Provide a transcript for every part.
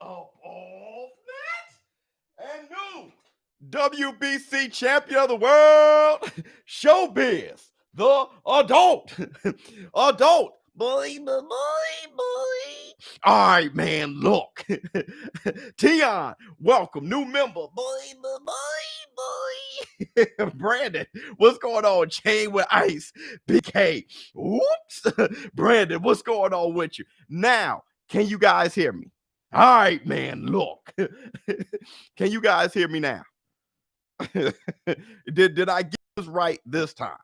Up off net and new WBC champion of the world, ShowBizz, the adult boy. All right, man. Look, Tion, welcome, new member, boy. Brandon, what's going on? Chain with Ice, BK. Whoops, Brandon, what's going on with you now? Can you guys hear me? All right, man. Look, can you guys hear me now? did I get this right this time?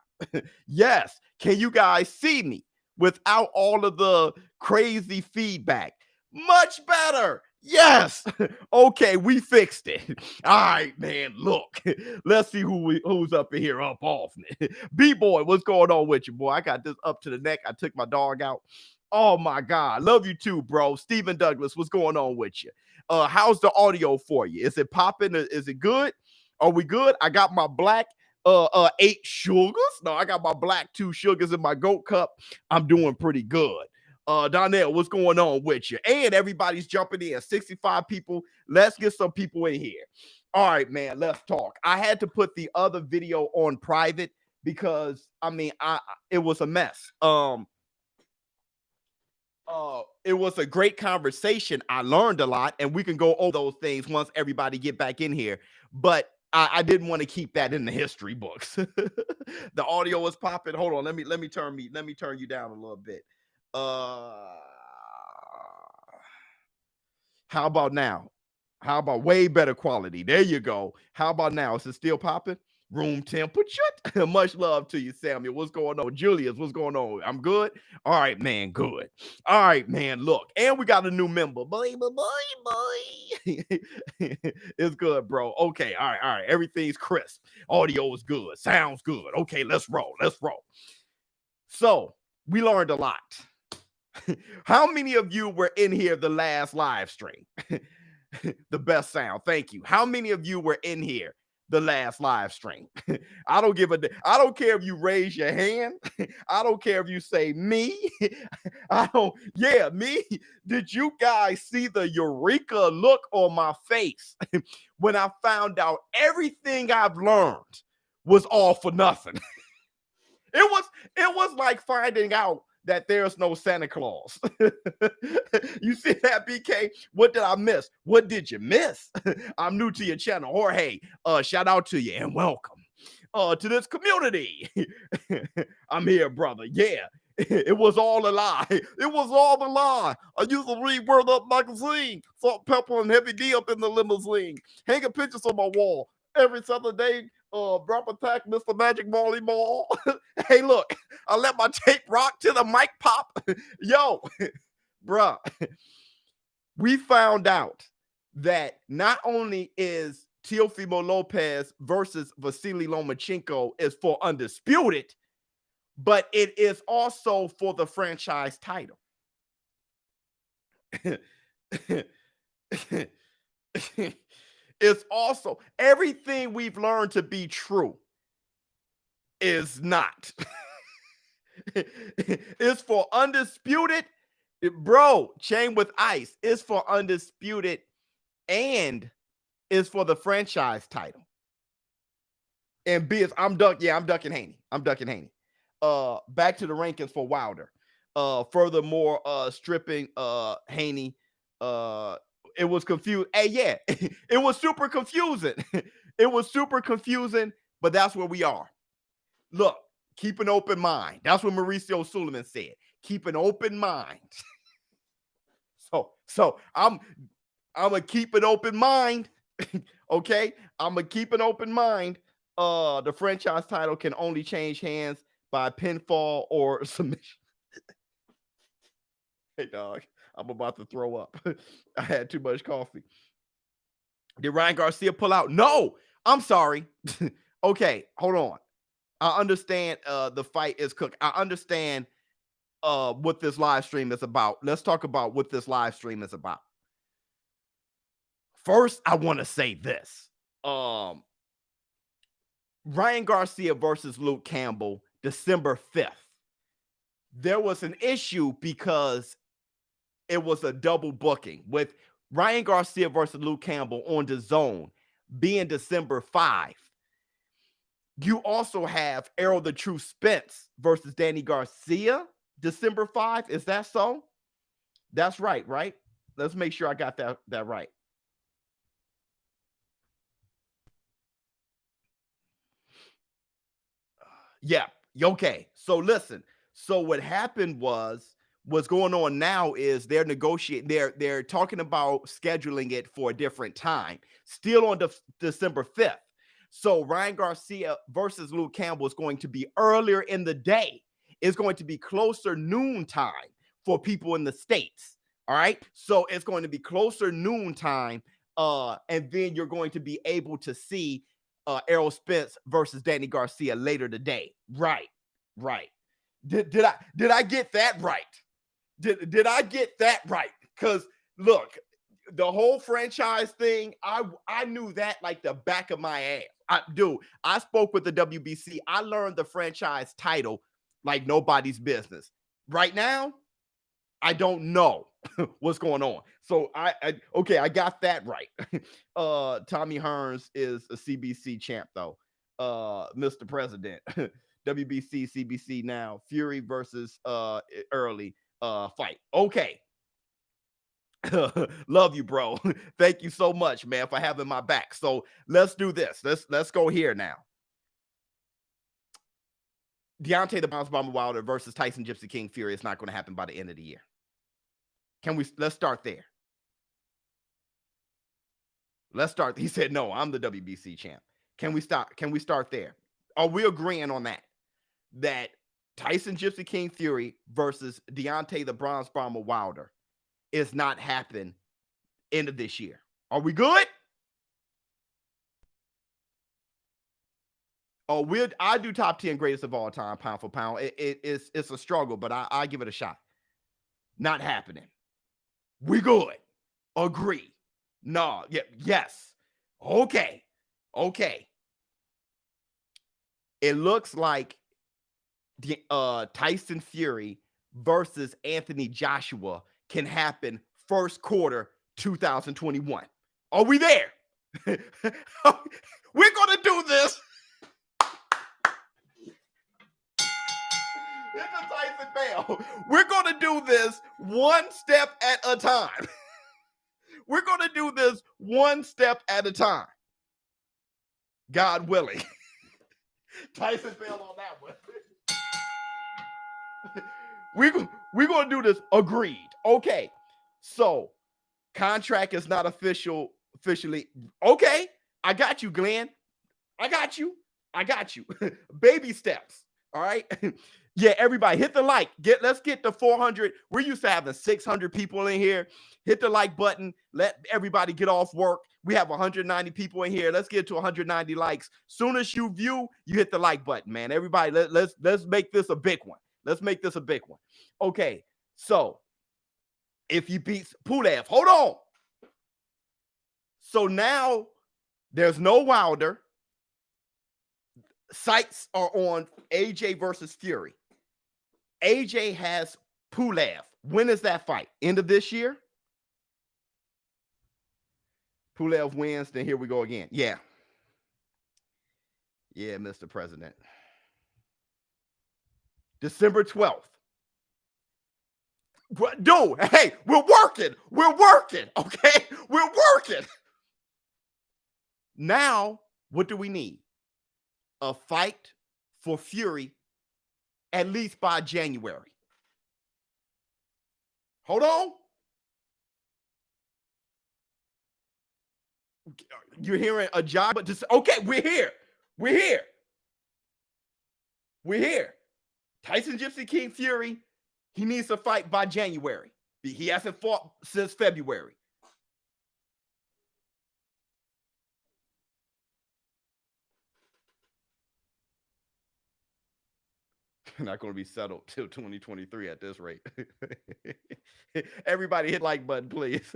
Yes. Can you guys see me without all of the crazy feedback? Much better. Yes. Okay, we fixed it. All right, man. Look, let's see who's up in here up off. B-boy, what's going on with you, boy? I got this up to the neck. I took my dog out. Oh my God. Love you too, bro. Stephen Douglas, what's going on with you? How's the audio for you? Is it popping? Is it good? Are we good? I got my black 8 sugars. No, I got my black 2 sugars in my goat cup. I'm doing pretty good. Donnell, what's going on with you? And everybody's jumping in. 65 people. Let's get some people in here. All right, man, let's talk. I had to put the other video on private because it was a mess. It was a great conversation. I learned a lot, and we can go over those things once everybody get back in here. But I didn't want to keep that in the history books. The audio was popping. Hold on, let me turn you down a little bit. How about now? How about way better quality? There you go. How about now? Is it still popping? Room temperature. Much love to you, Samuel. What's going on? Julius, what's going on? I'm good. All right, man. Good. All right, man. Look, and we got a new member. Boy. It's good, bro. Okay. All right. Everything's crisp. Audio is good. Sounds good. Okay, let's roll. So we learned a lot. How many of you were in here the last live stream? The best sound. Thank you. How many of you were in here the last live stream? I don't care if you raise your hand. I don't care if you say me. Me. Did you guys see the eureka look on my face when I found out everything I've learned was all for nothing? It was like finding out that there's no Santa Claus. You see that, BK? What did I miss? What did you miss? I'm new to your channel. Jorge, shout out to you and welcome to this community. I'm here, brother. Yeah, it was all a lie. It was all a lie. I used to read Word Up magazine, Salt, Pepper, and Heavy D up in the limousine, hanging pictures on my wall every Saturday. Drop attack, Mr. Magic Molly Ball. Hey, look, I let my tape rock till the mic pop. Yo, bruh, we found out that not only is Teofimo Lopez versus Vasily Lomachenko is for undisputed, but it is also for the franchise title. It's also everything we've learned to be true is not. It's for undisputed, bro. Chain with Ice is for undisputed and is for the franchise title. And B is I'm ducking Haney. Back to the rankings for Wilder. Furthermore, stripping Haney. It was confused. Hey, yeah, it was super confusing. It was super confusing, but that's where we are. Look, keep an open mind. That's what Mauricio Suleiman said. Keep an open mind. So I'm gonna keep an open mind. Okay, I'm gonna keep an open mind. The franchise title can only change hands by pinfall or submission. Hey, dog. I'm about to throw up. I had too much coffee. Did Ryan Garcia pull out? No, I'm sorry. Okay, hold on. I understand the fight is cooked. I understand what this live stream is about. Let's talk about what this live stream is about. First, I want to say this. Ryan Garcia versus Luke Campbell, December 5th. There was an issue because it was a double booking with Ryan Garcia versus Luke Campbell on the Zone being December 5. You also have Errol the True Spence versus Danny Garcia, December 5. Is that so? That's right, right? Let's make sure I got that right. Yeah. Okay. So listen. So what happened was what's going on now is they're negotiating. They're talking about scheduling it for a different time, still on December 5th. So Ryan Garcia versus Luke Campbell is going to be earlier in the day. It's going to be closer noon time for people in the States. All right. So it's going to be closer noon time. And then you're going to be able to see Errol Spence versus Danny Garcia later today. Right. Right. Did I get that right? Did I get that right? Because look, the whole franchise thing, I knew that like the back of my ass. I spoke with the WBC. I learned the franchise title like nobody's business. Right now, I don't know what's going on. So okay, I got that right. Tommy Hearns is a CBC champ though. Mr. President. WBC, CBC now. Fury versus early fight. Okay. Love you, bro. Thank you so much, man, for having my back. So let's do this. Let's go here now. Deontay the Bounce Bomber Wilder versus Tyson Gypsy King Fury is not going to happen by the end of the year. Let's start there. Let's start. He said, no, I'm the WBC champ. Can we start there? Are we agreeing on that? That Tyson Gypsy King Fury versus Deontay the Bronze Bomber Wilder is not happening end of this year. Are we good? Oh, I do top 10 greatest of all time, pound for pound. It's a struggle, but I give it a shot. Not happening. We good. Agree. No. Yeah. Yes. Okay. It looks like Tyson Fury versus Anthony Joshua can happen first quarter 2021. Are we there? We're going to do this. It's a Tyson Bell. We're going to do this one step at a time. We're going to do this one step at a time. God willing. Tyson Bell on that one. We're going to do this. Agreed. Okay. So, contract is not officially. Okay. I got you, Glenn. I got you. Baby steps. All right. Yeah, everybody hit the like. Let's get to 400. We're used to having 600 people in here. Hit the like button. Let everybody get off work. We have 190 people in here. Let's get to 190 likes. Soon as you view, you hit the like button, man. Everybody, let's make this a big one. Let's make this a big one. Okay, so if you beat Pulev, hold on. So now there's no Wilder. Sights are on AJ versus Fury. AJ has Pulev. When is that fight? End of this year? Pulev wins, then here we go again. Yeah. Yeah, Mr. President. December 12th. Dude, hey, we're working. Okay? We're working. Now, what do we need? A fight for Fury at least by January. Hold on. You're hearing a job, but just okay, we're here. Tyson Gypsy King Fury, he needs to fight by January. He hasn't fought since February. Not going to be settled till 2023 at this rate. Everybody hit like button, please.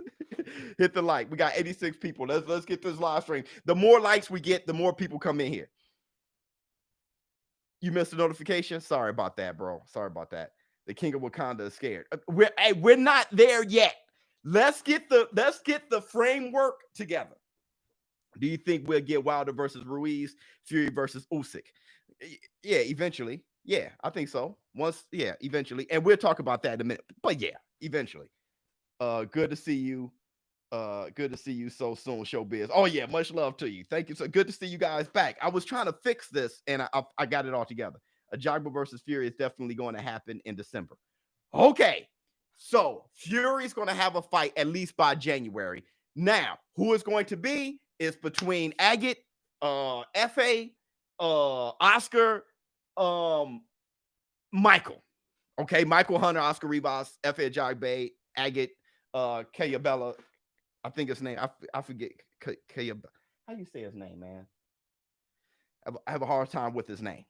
Hit the like. We got 86 people. Let's get this live stream. The more likes we get, the more people come in here. You missed a notification? Sorry about that, bro. Sorry about that. The king of Wakanda is scared. We're not there yet. Let's get the framework together. Do you think we'll get Wilder versus Ruiz, Fury versus Usyk? Yeah, eventually. Yeah, I think so. Eventually. And we'll talk about that in a minute. But yeah, eventually. Good to see you. Good to see you so soon, ShowBizz. Oh yeah, much love to you. Thank you. So good to see you guys back. I was trying to fix this and I got it all together. Ajagba versus Fury is definitely going to happen in December. Okay, so Fury's going to have a fight at least by January. Now, who it's going to be is between Agate, Fa, Oscar, Michael. Okay, Michael Hunter, Oscar Rivas, Fa Ajagba, Agate, Campbell. I think his name. I forget. Campbell. How you say his name, man? I have a hard time with his name.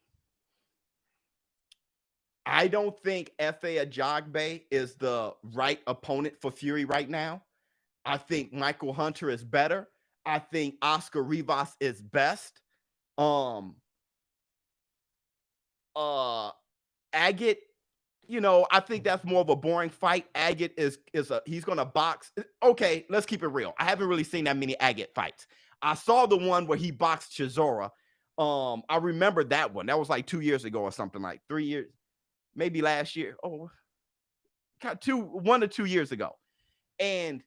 I don't think Fa Ajagba is the right opponent for Fury right now. I think Michael Hunter is better. I think Oscar Rivas is best. Agate, I think that's more of a boring fight. Agate he's gonna box. Okay, let's keep it real. I haven't really seen that many Agate fights. I saw the one where he boxed Chisora. I remember that one. That was like 2 years ago or something, like 3 years. Maybe last year. Oh, 1 to 2 years ago. And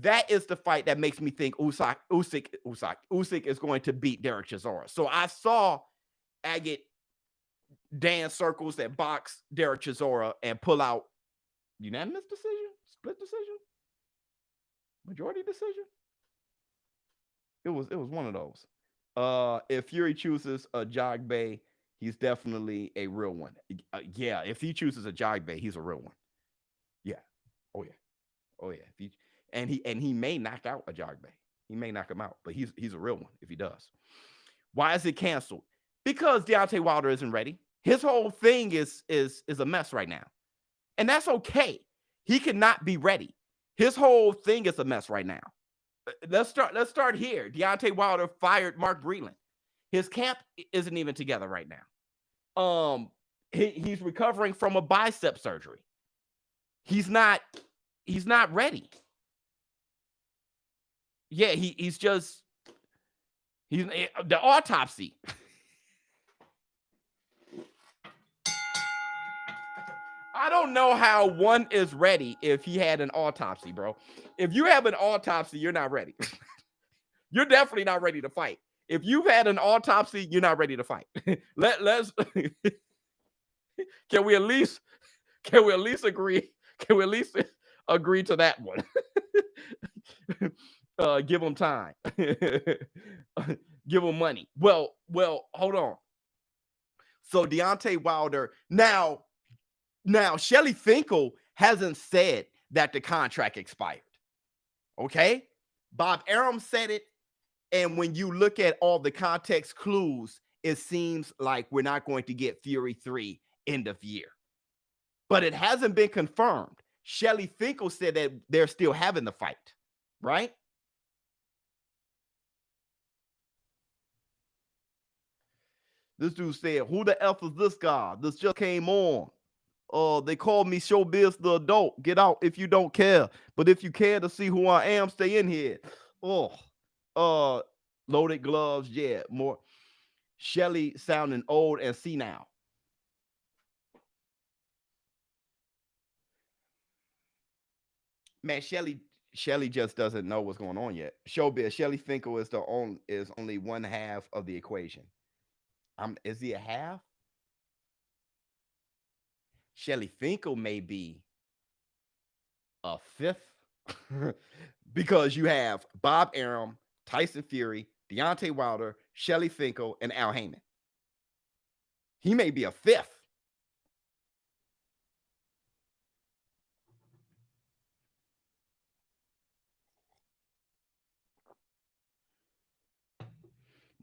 that is the fight that makes me think Usyk is going to beat Derek Chisora. So I saw Agate dance circles that box Derek Chisora and pull out unanimous decision, split decision, majority decision. It was one of those. If Fury chooses Ajagba, he's definitely a real one. Yeah, if he chooses Ajagba, he's a real one. Yeah. Oh yeah. He may knock out Ajagba. He may knock him out, but he's a real one if he does. Why is it canceled? Because Deontay Wilder isn't ready. His whole thing is a mess right now. And that's okay. He cannot be ready. His whole thing is a mess right now. Let's start here. Deontay Wilder fired Mark Breland. His camp isn't even together right now. He's recovering from a bicep surgery. He's not ready. Yeah, he's the autopsy. I don't know how one is ready if he had an autopsy, bro. If you have an autopsy, you're not ready. You're definitely not ready to fight. If you've had an autopsy, you're not ready to fight. Let's can we at least agree? Can we at least agree to that one? Give him time. Give him money. Well, hold on. So Deontay Wilder now, Shelly Finkel hasn't said that the contract expired. Okay? Bob Arum said it. And when you look at all the context clues, it seems like we're not going to get Fury 3 end of year. But it hasn't been confirmed. Shelly Finkel said that they're still having the fight, right? This dude said, who the F is this guy? This just came on. They call me ShowBizz the adult. Get out if you don't care. But if you care to see who I am, stay in here. Loaded gloves. Yeah, more. Shelly sounding old and senile. Man, Shelly just doesn't know what's going on yet. ShowBizz. Shelly Finkel is only one half of the equation. Is he a half? Shelly Finkel may be a fifth because you have Bob Arum, Tyson Fury, Deontay Wilder, Shelly Finkel, and Al Heyman. He may be a fifth.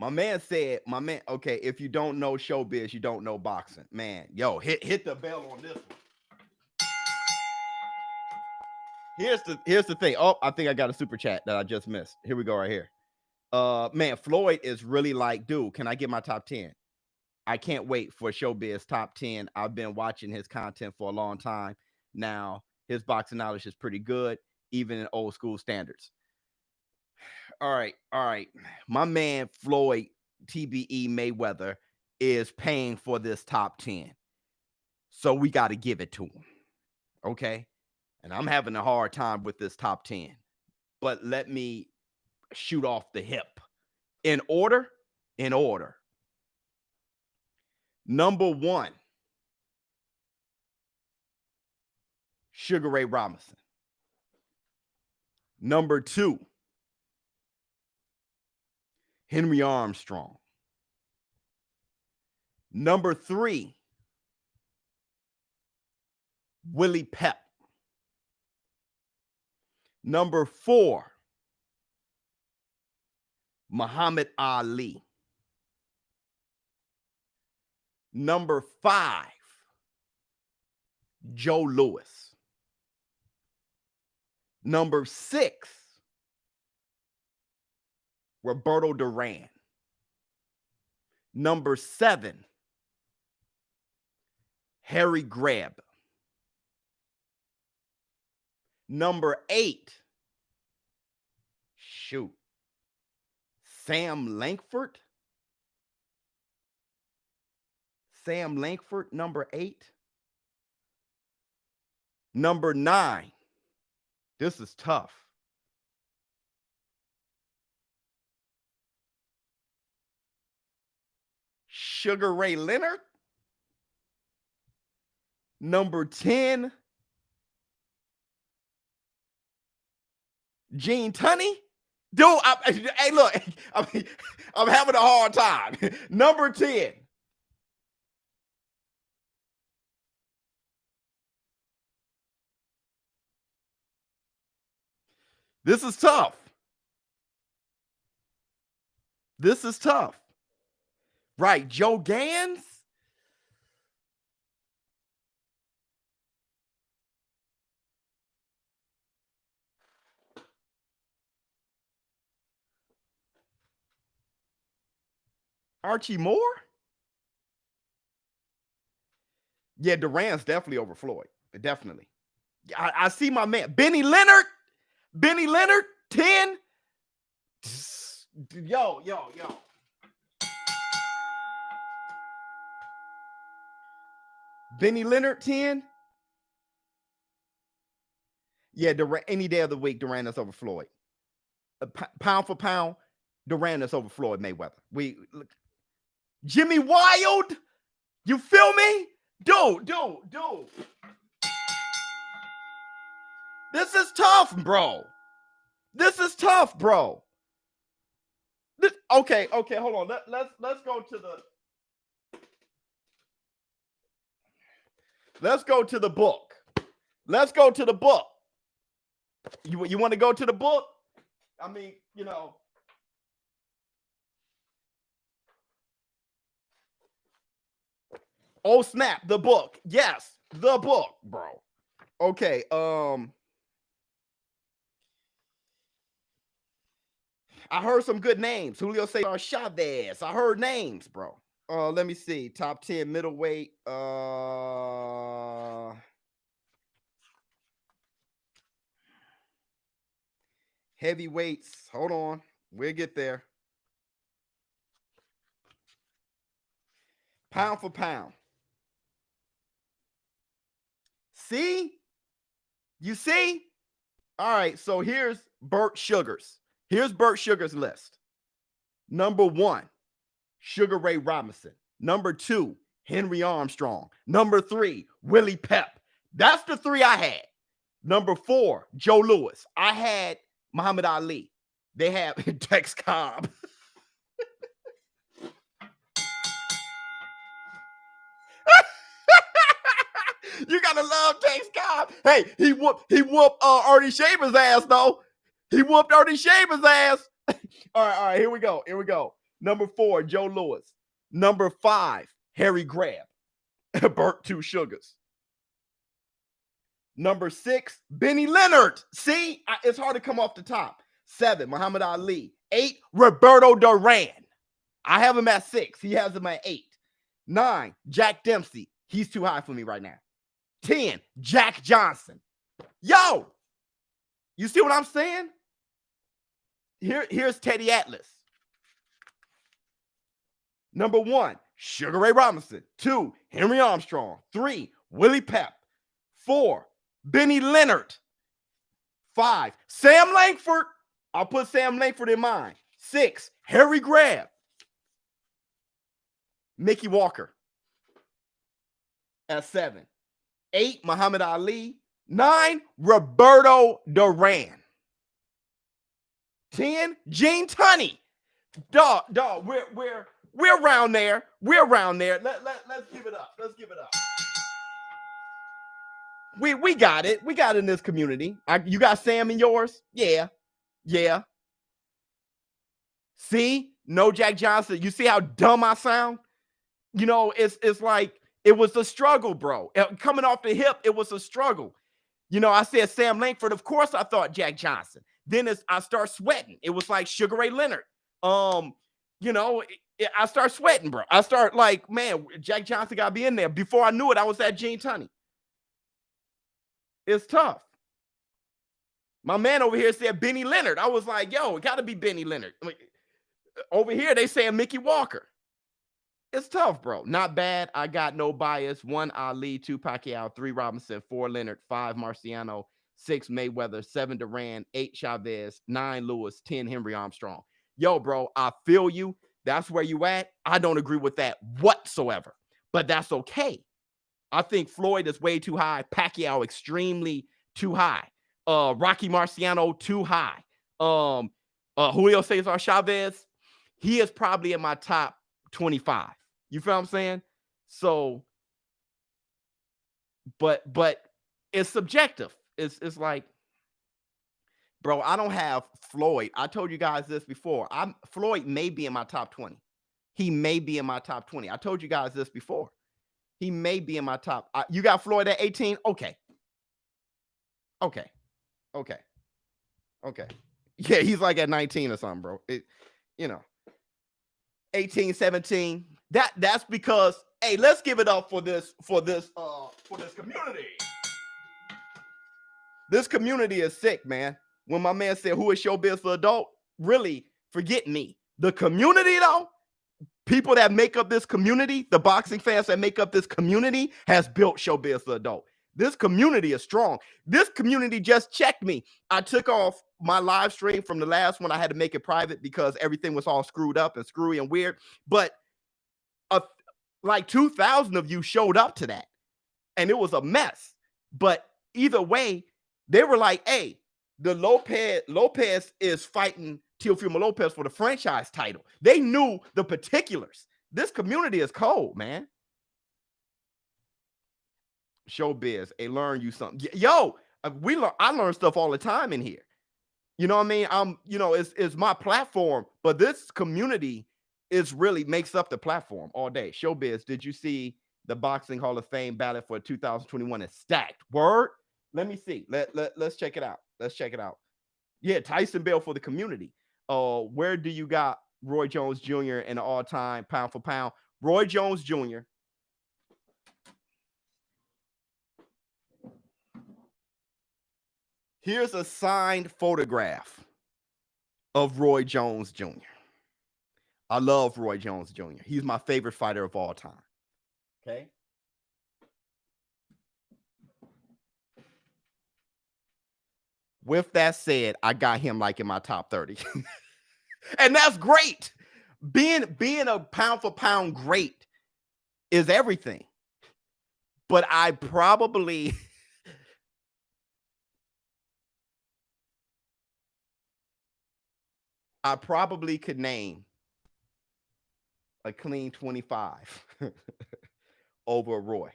Okay, if you don't know ShowBizz, you don't know boxing. Man, yo, hit the bell on this one. Here's the thing. Oh, I think I got a super chat that I just missed. Here we go right here. Man, Floyd is really like, dude, can I get my top 10? I can't wait for ShowBizz top 10. I've been watching his content for a long time now. His boxing knowledge is pretty good, even in old school standards. All right. My man Floyd TBE Mayweather is paying for this top 10. So we got to give it to him. Okay. And I'm having a hard time with this top 10. But let me shoot off the hip. In order. Number 1, Sugar Ray Robinson. Number 2, Henry Armstrong. Number 3, Willie Pep. Number 4, Muhammad Ali. Number 5, Joe Louis. Number 6, Roberto Duran. Number 7, Harry Greb. Number 8, Sam Langford. Number 8. Number 9. This is tough. Sugar Ray Leonard. Number 10, Gene Tunney. Dude, hey, look, I'm having a hard time. Number 10. This is tough. Right, Joe Gans. Archie Moore? Yeah, Duran's definitely over Floyd. Definitely. I see my man. Benny Leonard, 10. Yo. Benny Leonard, 10. Yeah, Duran, any day of the week, Duran is over Floyd. Pound for pound, Duran is over Floyd Mayweather. Jimmy Wild, you feel me? Dude. This is tough, bro. Okay, hold on. Let's go to the book. Let's go to the book. You want to go to the book? I mean, Oh snap, the book. Yes, the book, bro. Okay, I heard some good names. Julio Cesar Chavez. I heard names, bro. Let me see. Top 10 middleweight. Heavyweights. Hold on. We'll get there. Pound for pound. See? You see? All right, so here's Burt Sugar's. Here's Burt Sugar's list. Number 1, Sugar Ray Robinson. Number 2, Henry Armstrong. Number 3, Willie Pep. That's the 3 I had. Number 4, Joe Louis. I had Muhammad Ali. They have Tex Cobb. You gotta love Tex Cobb. Hey, he whooped Artie Shaver's ass though. He whooped Artie Shaver's ass. All right. Here we go. Number 4, Joe Louis. Number 5, Harry Greb. Burt Two Sugars. Number 6, Benny Leonard. See, it's hard to come off the top. 7, Muhammad Ali. 8, Roberto Duran. I have him at 6. He has him at 8. 9, Jack Dempsey. He's too high for me right now. 10, Jack Johnson. Yo, you see what I'm saying? Here's Teddy Atlas. Number 1, Sugar Ray Robinson. 2, Henry Armstrong. 3, Willie Pep. 4, Benny Leonard. 5, Sam Langford. I'll put Sam Langford in mine. 6, Harry Greb. Mickey Walker at 7. 8, Muhammad Ali. 9, Roberto Duran. 10, Gene Tunney. Dog, we're around there. We're around there. Let's give it up. Let's give it up. We got it. We got it in this community. You got Sam in yours? Yeah. Yeah. See? No Jack Johnson. You see how dumb I sound? You know, it's like it was a struggle, bro. Coming off the hip, it was a struggle. You know, I said Sam Langford. Of course, I thought Jack Johnson. Then I start sweating. It was like Sugar Ray Leonard. You know, I start sweating, bro. I start like, man, Jack Johnson got to be in there. Before I knew it, I was at Gene Tunney. It's tough. My man over here said Benny Leonard. I was like, yo, it got to be Benny Leonard. I mean, over here, they saying Mickey Walker. It's tough, bro. Not bad. I got no bias. 1, Ali. 2, Pacquiao. 3, Robinson. 4, Leonard. 5, Marciano. 6, Mayweather. 7, Duran. 8, Chavez. 9, Lewis. 10, Henry Armstrong. Yo, bro, I feel you. That's where you at. I don't agree with that whatsoever, but that's okay. I think Floyd is way too high. Pacquiao extremely too high. Rocky Marciano too high. Julio Cesar Chavez, he is probably in my top 25. You feel what I'm saying? So, but it's subjective. It's like, bro, I don't have Floyd. I told you guys this before. Floyd may be in my top 20. He may be in my top 20. I told you guys this before. He may be in my top. You got Floyd at 18? Okay. Yeah, he's like at 19 or something, bro. You know, 18, 17. That's because, hey, let's give it up for this community. This community is sick, man. When my man said, who is ShowBizz for adult? Really, forget me. The community, though, people that make up this community, the boxing fans that make up this community, has built ShowBizz for adult. This community is strong. This community just checked me. I took off my live stream from the last one. I had to make it private because everything was all screwed up and screwy and weird. But like 2,000 of you showed up to that, and it was a mess. But either way, they were like, hey, the Lopez is fighting Teofimo Lopez for the franchise title. They knew the particulars. This community is cold, man. ShowBizz, they learn you something. Yo, I learn stuff all the time in here. You know what I mean? It's my platform, but this community is really makes up the platform all day. ShowBizz, did you see the Boxing Hall of Fame ballot for 2021 is stacked? Word? Let me see. Let's check it out. Let's check it out. Yeah, Tyson Bell for the community. Where do you got Roy Jones Jr. in the all-time pound for pound? Roy Jones Jr. Here's a signed photograph of Roy Jones Jr. I love Roy Jones Jr. He's my favorite fighter of all time. Okay. With that said, I got him like in my top 30. And that's great. Being a pound for pound great is everything. But I probably could name a clean 25 over Roy.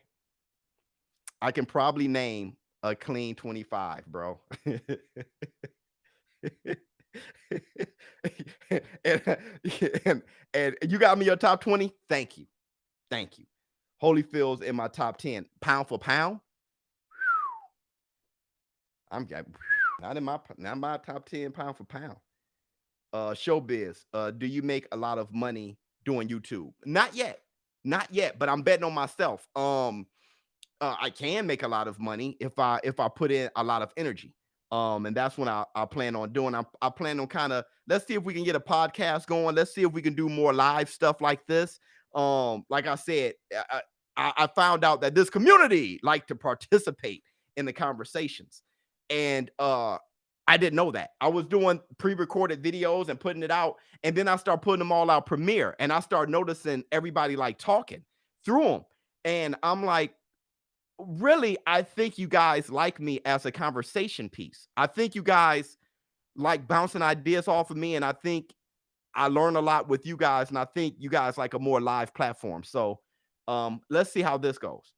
I can probably name a clean 25, bro. and you got me your top 20. Thank you. Holyfield's in my top 10 pound for pound. I'm not in my top 10 pound for pound. ShowBizz, do you make a lot of money doing YouTube? Not yet. Not yet, but I'm betting on myself. I can make a lot of money if I put in a lot of energy. And that's what I plan on doing. I plan on kind of, let's see if we can get a podcast going. Let's see if we can do more live stuff like this. Like I said, I found out that this community like to participate in the conversations, and I didn't know that. I was doing pre-recorded videos and putting it out, and then I start putting them all out premiere, and I start noticing everybody like talking through them, and I'm like, really, I think you guys like me as a conversation piece. I think you guys like bouncing ideas off of me, and I think I learn a lot with you guys, and I think you guys like a more live platform. So let's see how this goes.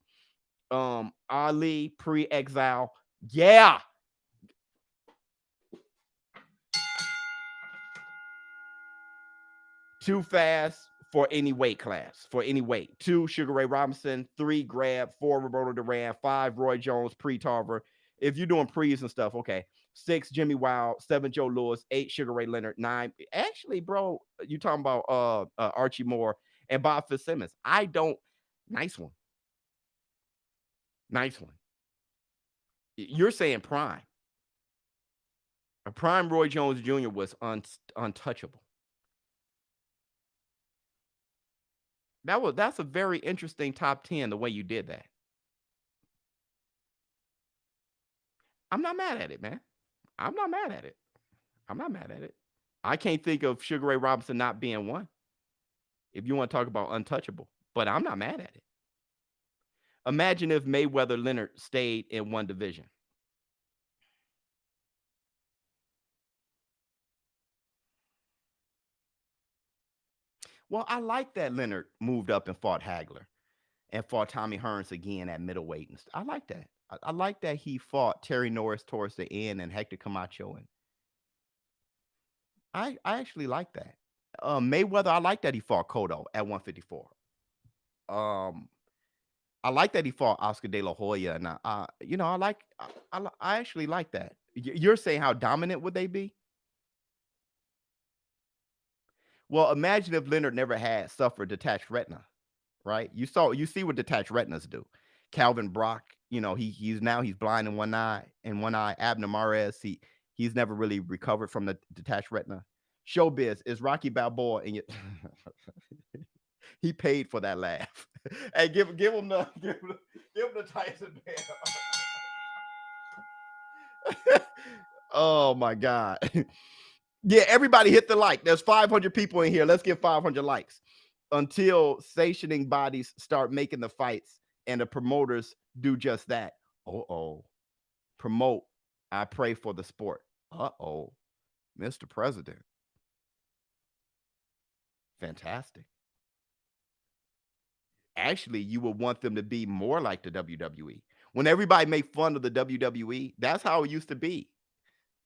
Ali pre-exile. Yeah. Too fast for any weight class, for any weight. 2, Sugar Ray Robinson. 3, Grab. 4, Roberto Duran. 5, Roy Jones, pre-Tarver. If you're doing pre's and stuff, okay. 6, Jimmy Wild. 7, Joe Lewis. 8, Sugar Ray Leonard. 9, actually, bro, you talking about Archie Moore and Bob Fitzsimmons. I don't. Nice one. Nice one. You're saying prime. A prime Roy Jones Jr. was untouchable. That's a very interesting top 10 the way you did that. I'm not mad at it, man. I'm not mad at it. I'm not mad at it. I can't think of Sugar Ray Robinson not being one. If you want to talk about untouchable, but I'm not mad at it. Imagine if Mayweather Leonard stayed in one division. Well, I like that Leonard moved up and fought Hagler and fought Tommy Hearns again at middleweight. And I like that. I like that he fought Terry Norris towards the end and Hector Camacho. And I actually like that. Mayweather, I like that he fought Cotto at 154. I like that he fought Oscar De La Hoya, and I actually like that. You're saying how dominant would they be? Well, imagine if Leonard never had suffered detached retina, right? You see what detached retinas do. Calvin Brock, he's blind in one eye. Abner Mares, he's never really recovered from the detached retina. ShowBizz is Rocky Balboa, and he paid for that laugh. Hey, give him the Tyson bear. Oh my God. Yeah, everybody hit the like. There's 500 people in here. Let's get 500 likes until sanctioning bodies start making the fights and the promoters do just that. Promote. I pray for the sport. Mr. President. Fantastic. Actually, you would want them to be more like the WWE. When everybody make fun of the WWE, that's how it used to be.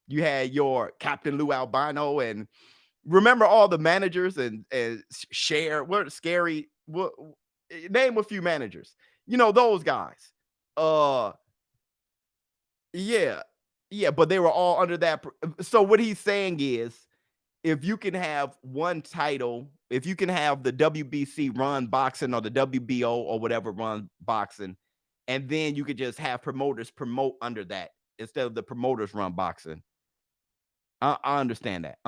You had your Captain Lou Albino, and remember all the managers and Cher, what scary, name a few managers. Those guys. Yeah, but they were all under that. So what he's saying is, if you can have one title, if you can have the WBC run boxing or the WBO or whatever run boxing, and then you could just have promoters promote under that instead of the promoters run boxing. I understand that.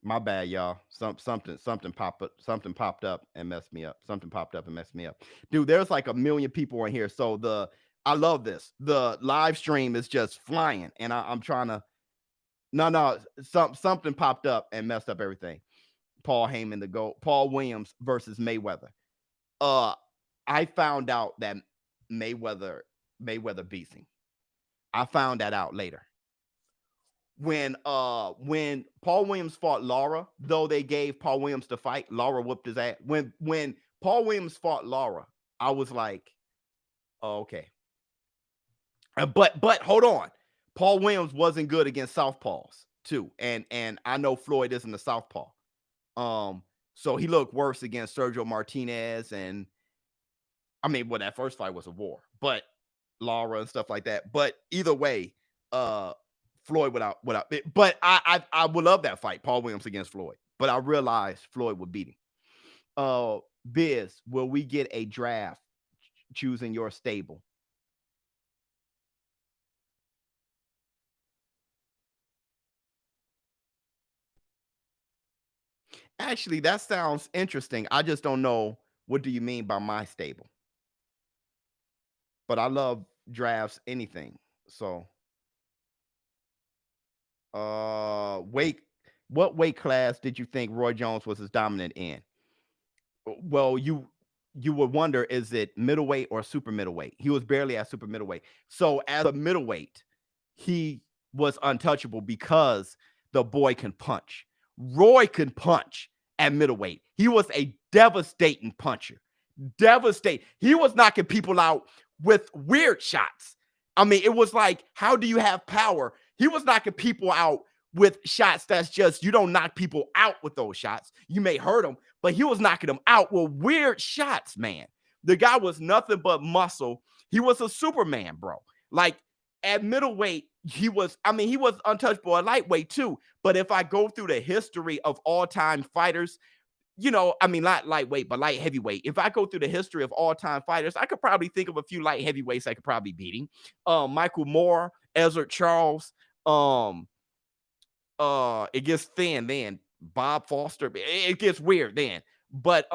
My bad, y'all. Something popped up and messed me up. Dude, there's like a million people in here. So I love this. The live stream is just flying, and I'm trying to. No, something popped up and messed up everything. Paul Heyman the GOAT. Paul Williams versus Mayweather. I found out that Mayweather beats him. I found that out later. When Paul Williams fought Lara, though they gave Paul Williams the fight, Lara whooped his ass. When Paul Williams fought Lara, I was like, oh, okay. But hold on. Paul Williams wasn't good against southpaws too. And I know Floyd isn't a southpaw. So he looked worse against Sergio Martinez. And I mean, well, that first fight was a war, but Lara and stuff like that. But either way, Floyd without it. But I would love that fight, Paul Williams against Floyd. But I realized Floyd would beat him. Biz, will we get a draft choosing your stable? Actually, that sounds interesting. I just don't know what do you mean by my stable. But I love drafts, anything. So, weight. What weight class did you think Roy Jones was as dominant in? Well, you would wonder, is it middleweight or super middleweight? He was barely at super middleweight. So as a middleweight, he was untouchable because the boy can punch. Roy can punch at middleweight. He was a devastating puncher. Devastate. He was knocking people out with weird shots. I mean, it was like, how do you have power? He was knocking people out with shots that's just, you don't knock people out with those shots. You may hurt them, but he was knocking them out with weird shots, man. The guy was nothing but muscle. He was a Superman, bro. Like at middleweight, he was untouchable at lightweight too. But if I go through the history of all-time fighters, I mean, not lightweight, but light heavyweight. If I go through the history of all-time fighters, I could probably think of a few light heavyweights I could probably beat him. Michael Moore, Ezra Charles, it gets thin then. Bob Foster, it gets weird then. But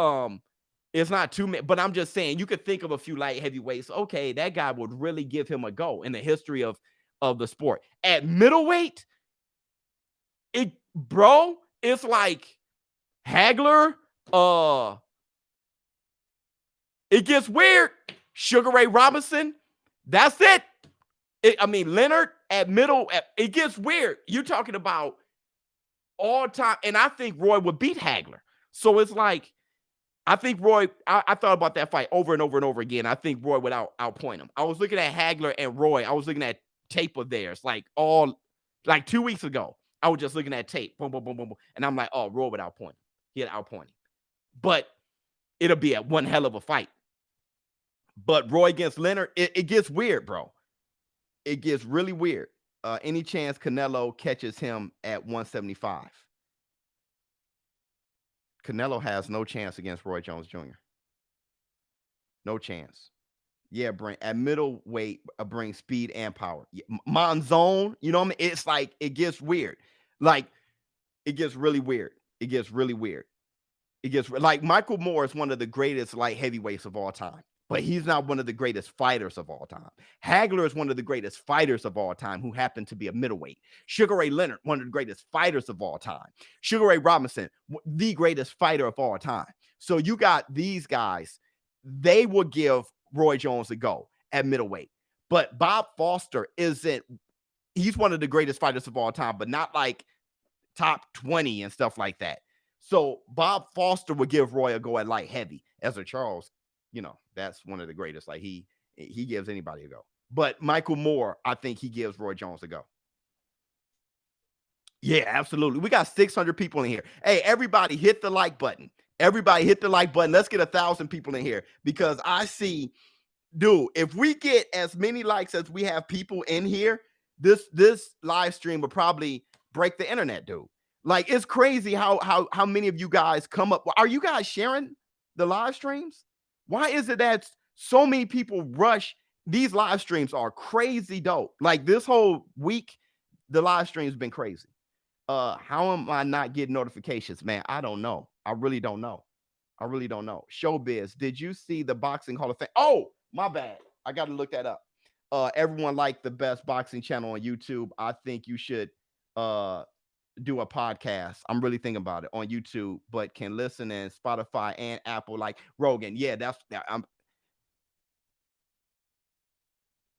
it's not too many. But I'm just saying, you could think of a few light heavyweights. Okay, that guy would really give him a go in the history of the sport. At middleweight, it's like Hagler. It gets weird. Sugar Ray Robinson. That's it. Leonard at middle. It gets weird. You're talking about all time, and I think Roy would beat Hagler. So it's like, I think Roy. I thought about that fight over and over and over again. I think Roy would outpoint him. I was looking at Hagler and Roy. I was looking at tape of theirs, like 2 weeks ago. I was just looking at tape, boom, boom, boom, boom, boom, and I'm like, oh, Roy would outpoint him. He'd outpoint him, but it'll be a one hell of a fight. But Roy against Leonard, it gets weird, bro. It gets really weird. Any chance Canelo catches him at 175? Canelo has no chance against Roy Jones Jr. No chance. Yeah, at middleweight, bring speed and power. Yeah, Monzone, you know what I mean? It's like, it gets weird. Like, it gets really weird. It gets really weird. It gets like Michael Moore is one of the greatest light heavyweights of all time, but he's not one of the greatest fighters of all time. Hagler is one of the greatest fighters of all time who happened to be a middleweight. Sugar Ray Leonard, one of the greatest fighters of all time. Sugar Ray Robinson, the greatest fighter of all time. So you got these guys, they will give Roy Jones a go at middleweight. But Bob Foster he's one of the greatest fighters of all time, but not like top 20 and stuff like that. So Bob Foster would give Roy a go at light heavy. Ezra Charles, that's one of the greatest. Like he gives anybody a go. But Michael Moore, I think he gives Roy Jones a go. Yeah, absolutely. We got 600 people in here. Hey, everybody hit the like button. Everybody hit the like button. Let's get 1,000 people in here, because I see, dude, if we get as many likes as we have people in here, this live stream will probably break the internet, dude. Like, it's crazy how many of you guys come up. Are you guys sharing the live streams? Why is it that so many people rush? These live streams are crazy dope. Like, this whole week, the live stream's been crazy. How am I not getting notifications, man? I don't know. I really don't know. ShowBizz, did you see the Boxing Hall of Fame? Oh, my bad. I got to look that up. Everyone liked the best boxing channel on YouTube. I think you should do a podcast. I'm really thinking about it on YouTube, but can listen in Spotify and Apple like Rogan. Yeah, I'm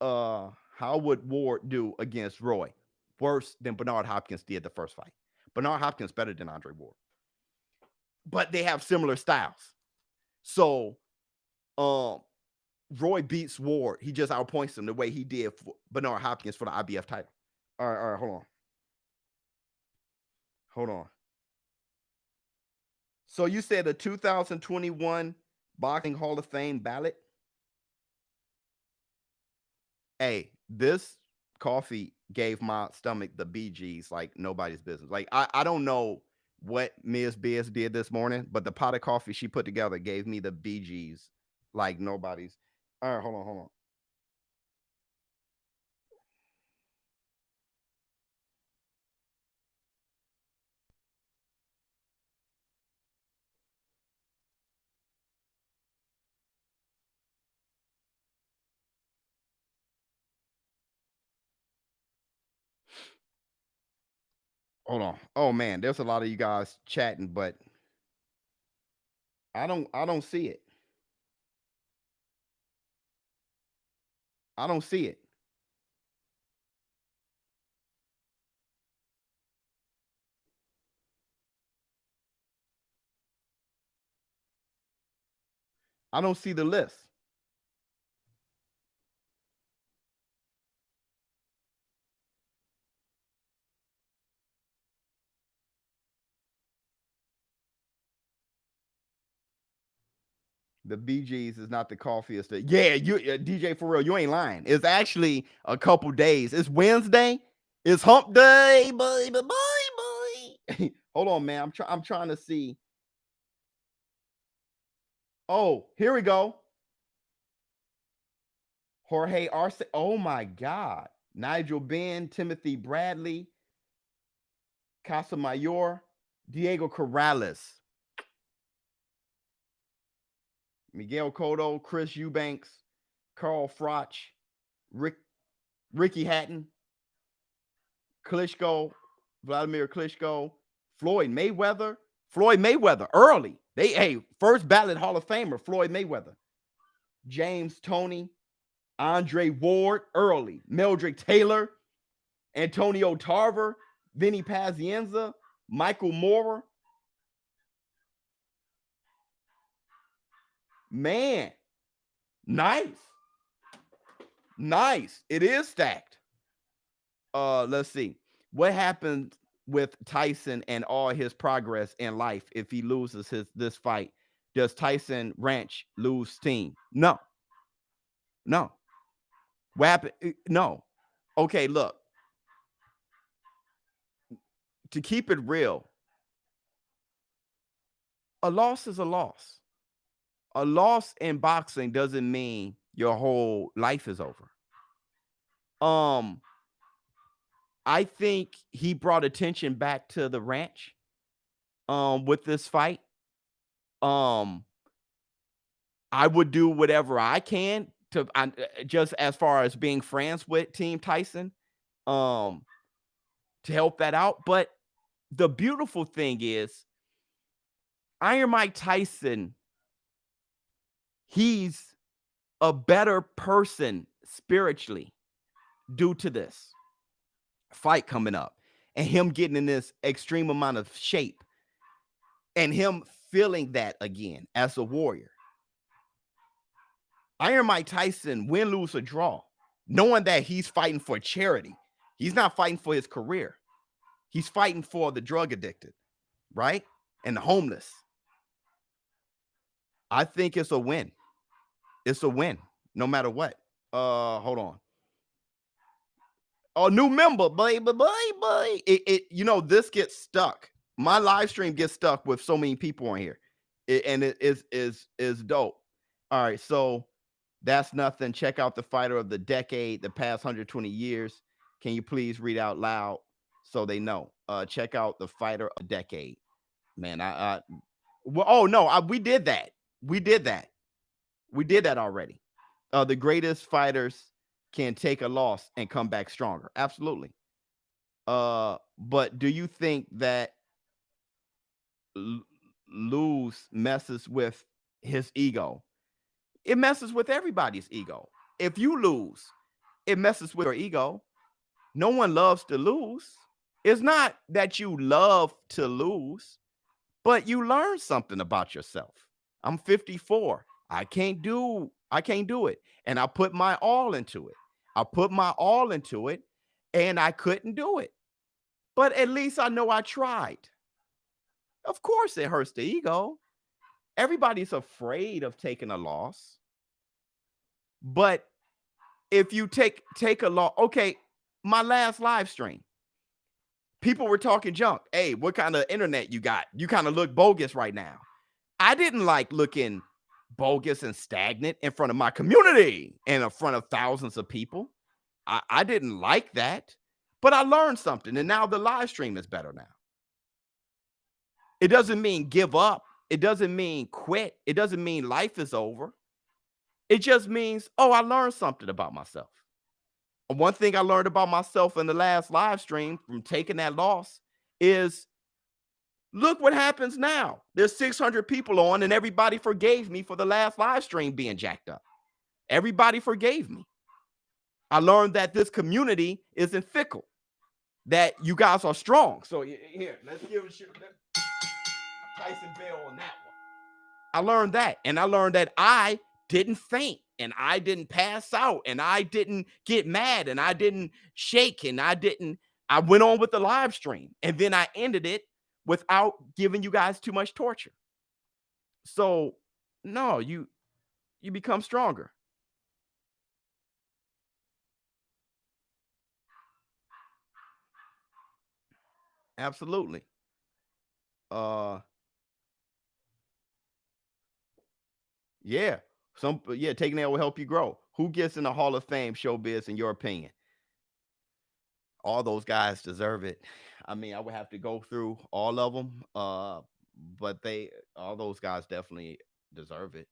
how would Ward do against Roy? Worse than Bernard Hopkins did the first fight. Bernard Hopkins better than Andre Ward. But they have similar styles. So Roy beats Ward. He just outpoints him the way he did for Bernard Hopkins for the IBF title. All right, hold on. So you said the 2021 Boxing Hall of Fame ballot? Hey, this coffee gave my stomach the BGs like nobody's business. Like I don't know what Ms. Biz did this morning, but the pot of coffee she put together gave me the BGs like nobody's. All right, hold on. Hold on. Oh man, there's a lot of you guys chatting, but I don't see it. I don't see it. I don't see the list. The BGs is not the coffee. It's the you DJ for real. You ain't lying. It's actually a couple days. It's Wednesday. It's Hump Day, boy. Hold on, man. I'm trying to see. Oh, here we go. Jorge Arce. Oh my God. Nigel Benn, Timothy Bradley, Casamayor, Diego Corrales, Miguel Cotto, Chris Eubanks, Carl Froch, Ricky Hatton, Klitschko, Vladimir Klitschko, Floyd Mayweather early. First ballot Hall of Famer, Floyd Mayweather, James Toney, Andre Ward early, Meldrick Taylor, Antonio Tarver, Vinny Pazienza, Michael Moorer. Man, nice. It is stacked. Let's see. What happened with Tyson and all his progress in life if he loses this fight? Does Tyson Ranch lose steam? No. What happened? No. Okay, look. To keep it real, a loss is a loss. A loss in boxing doesn't mean your whole life is over. I think he brought attention back to the ranch with this fight. I would do whatever I can to just as far as being friends with Team Tyson to help that out. But the beautiful thing is Iron Mike Tyson, he's a better person spiritually due to this fight coming up and him getting in this extreme amount of shape and him feeling that again as a warrior. Iron Mike Tyson, win, lose, or draw, knowing that he's fighting for charity. He's not fighting for his career. He's fighting for the drug addicted, right? And the homeless. I think it's a win. It's a win, no matter what. Hold on. Oh, new member, baby. This gets stuck. My live stream gets stuck with so many people on here. It is dope. All right, so that's nothing. Check out the fighter of the decade, the past 120 years. Can you please read out loud so they know? Check out the fighter of the decade. Man, we did that. We did that already. The greatest fighters can take a loss and come back stronger. Absolutely. But do you think that lose messes with his ego? It messes with everybody's ego. If you lose, it messes with your ego. No one loves to lose. It's not that you love to lose, but you learn something about yourself. I'm 54. I can't do it. And I put my all into it. And I couldn't do it. But at least I know I tried. Of course it hurts the ego. Everybody's afraid of taking a loss. But if you take a loss, okay, my last live stream, people were talking junk. Hey, what kind of internet you got? You kind of look bogus right now. I didn't like looking bogus and stagnant in front of my community and in front of thousands of people. I didn't like that, but I learned something, and now the live stream is better now. It doesn't mean give up. It doesn't mean quit. It doesn't mean life is over. It just means, oh, I learned something about myself. One thing I learned about myself in the last live stream from taking that loss is look what happens now. There's 600 people on, and everybody forgave me for the last live stream being jacked up. Everybody forgave me. I learned that this community isn't fickle, that you guys are strong. So here, let's give it Tyson Bell on that one. I learned that, and I learned that I didn't faint, and I didn't pass out, and I didn't get mad, and I didn't shake, and I went on with the live stream, and then I ended it without giving you guys too much torture. So, no, you become stronger. Absolutely. Yeah. Taking that will help you grow. Who gets in the Hall of Fame, ShowBizz, in your opinion? All those guys deserve it. I mean, I would have to go through all of them, but all those guys definitely deserve it.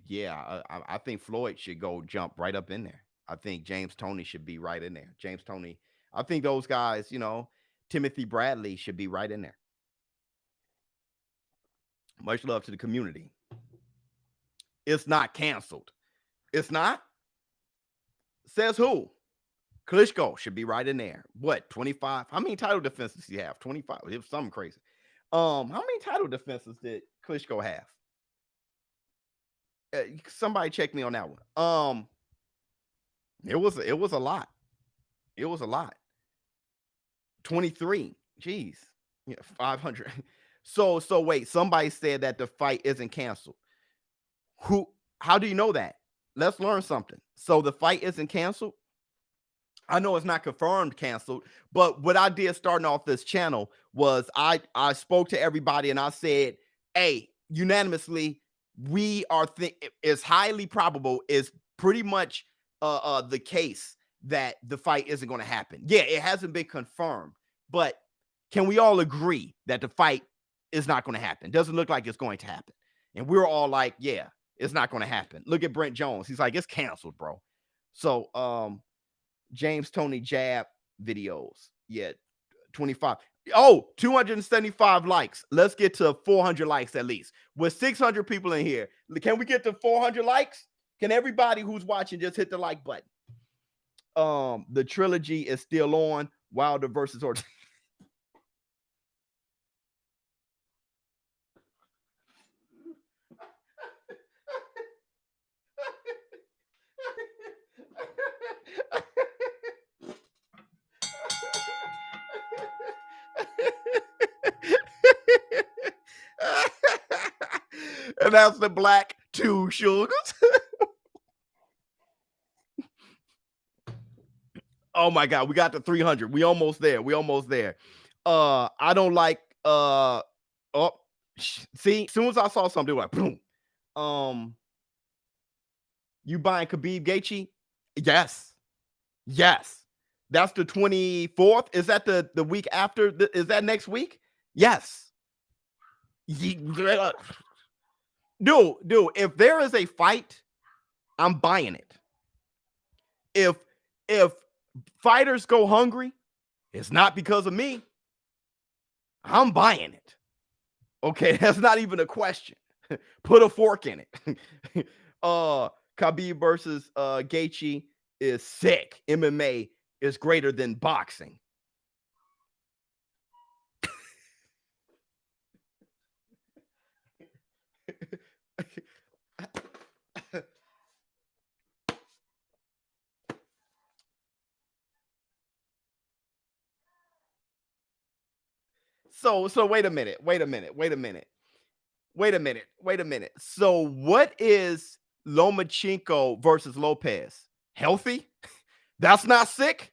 Yeah, I think Floyd should go jump right up in there. I think James Toney should be right in there. James Toney. I think those guys, Timothy Bradley should be right in there. Much love to the community. It's not canceled. It's not? Says who? Klitschko should be right in there. What, 25? How many title defenses do you have? 25. It was something crazy. How many title defenses did Klitschko have? Somebody check me on that one. It was a lot. It was a lot. 23. Jeez. Yeah, 500. So wait, somebody said that the fight isn't canceled. How do you know that? Let's learn something. So the fight isn't canceled. I know it's not confirmed canceled, but what I did starting off this channel was I spoke to everybody and I said, hey, unanimously, we are it's highly probable, is pretty much the case that the fight isn't going to happen. Yeah, it hasn't been confirmed, but can we all agree that the fight is not going to happen? Doesn't look like it's going to happen. And we're all like, yeah, it's not going to happen. Look at Brent Jones. He's like, it's canceled, bro. So, James Toney jab videos. Yeah, 25. Oh, 275 likes. Let's get to 400 likes at least. With 600 people in here, can we get to 400 likes? Can everybody who's watching just hit the like button? The trilogy is still on. Wilder versus Ortiz. And that's the black two sugars. Oh my God, we got to 300. We almost there. I don't like see, as soon as I saw something like boom. You buying Khabib Gaethje? Yes. That's the 24th. Is that the week after? Is that next week? Yes. Dude, if there is a fight, I'm buying it. If fighters go hungry, it's not because of me. I'm buying it. Okay, that's not even a question. Put a fork in it. Khabib versus Gaethje is sick. MMA is greater than boxing. So wait a minute. So what is Lomachenko versus Lopez? Healthy? That's not sick.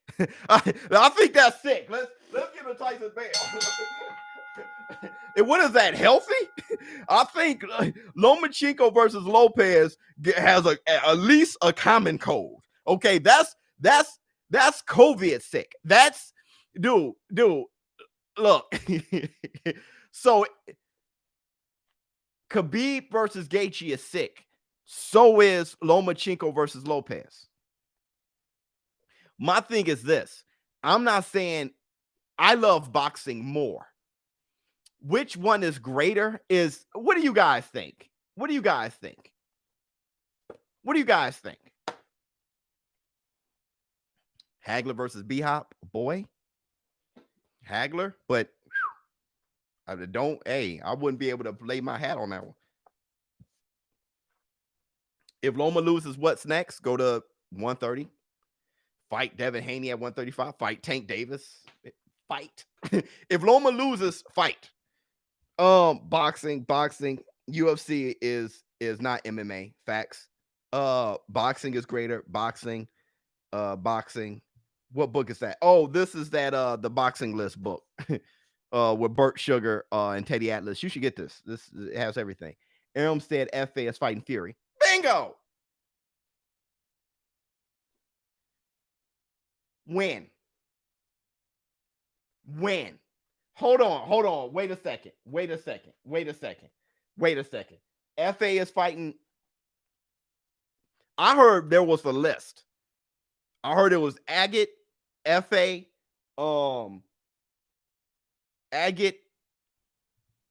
I think that's sick. Let's give it a Tyson Bale. And what is that? Healthy? I think Lomachenko versus Lopez has at least a common cold. Okay, that's COVID sick. That's dude. Look. So Khabib versus Gaethje is sick. So is Lomachenko versus Lopez. My thing is this. I'm not saying I love boxing more. Which one is greater is, what do you guys think? What do you guys think? Hagler versus B-Hop? Boy. Hagler, but I wouldn't be able to lay my hat on that one. If Loma loses, what's next? Go to 130. Fight Devin Haney at 135. Fight Tank Davis. Fight. If Loma loses, fight. Boxing. UFC is not MMA. Facts. Boxing is greater. Boxing. What book is that? Oh, this is that the boxing list book. With Burt Sugar and Teddy Atlas. You should get this. It has everything. Armstead FA is fighting Fury. Bingo. When? Hold on. Wait a second. FA is fighting. I heard there was a list. I heard it was Agate, FA, Agate,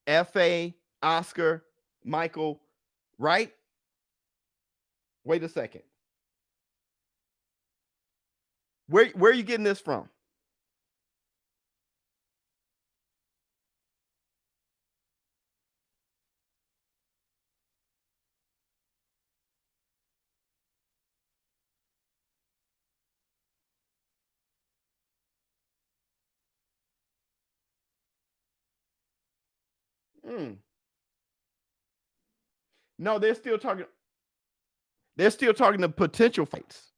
FA, Oscar, Michael, right? Wait a second. Where are you getting this from? No, they're still talking. They're still talking to potential fights.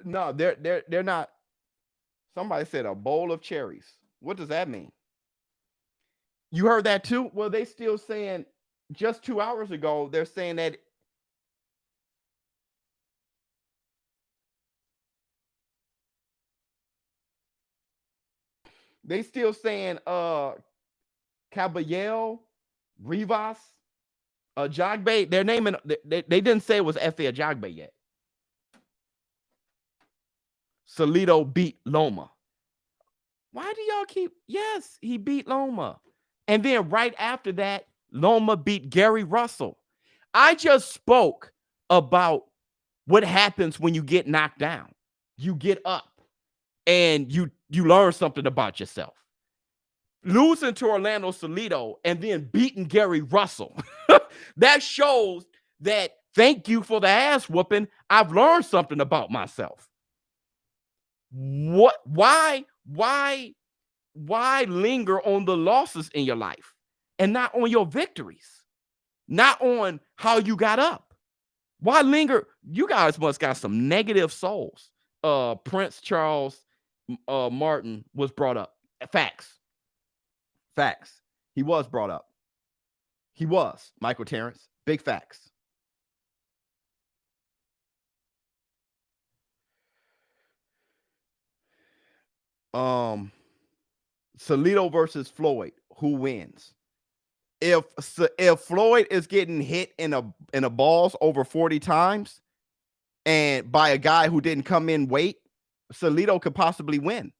No, they're not. Somebody said a bowl of cherries. What does that mean? You heard that too? Well, they still saying just 2 hours ago, they're saying that they still saying Caballero, Rivas, Jagbe. They're naming they didn't say it was FA Jagbe yet. Salido beat Loma. Why do y'all keep? Yes, he beat Loma. And then right after that, Loma beat Gary Russell. I just spoke about what happens when you get knocked down. You get up and you learn something about yourself. Losing to Orlando Salido and then beating Gary Russell. That shows that thank you for the ass whooping. I've learned something about myself. What? Why linger on the losses in your life and not on your victories? Not on how you got up. Why linger? You guys must got some negative souls. Prince Charles Martin was brought up. Facts. He was brought up. He was. Michael Terrence. Big facts. Salido versus Floyd. Who wins? If Floyd is getting hit in a balls over 40 times and by a guy who didn't come in weight, Salido could possibly win.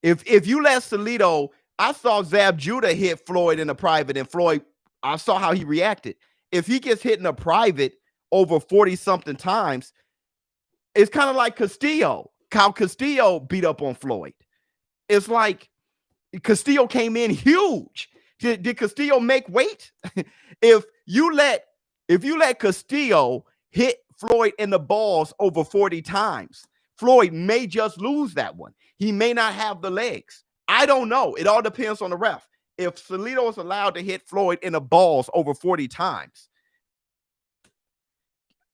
If you let Salido, I saw Zab Judah hit Floyd in a private, and Floyd, I saw how he reacted. If he gets hit in a private over 40-something times, it's kind of like Castillo. How Castillo beat up on Floyd. It's like Castillo came in huge. Did Castillo make weight? If you let Castillo hit Floyd in the balls over 40 times, Floyd may just lose that one. He may not have the legs. I don't know. It all depends on the ref. If Salido is allowed to hit Floyd in the balls over 40 times,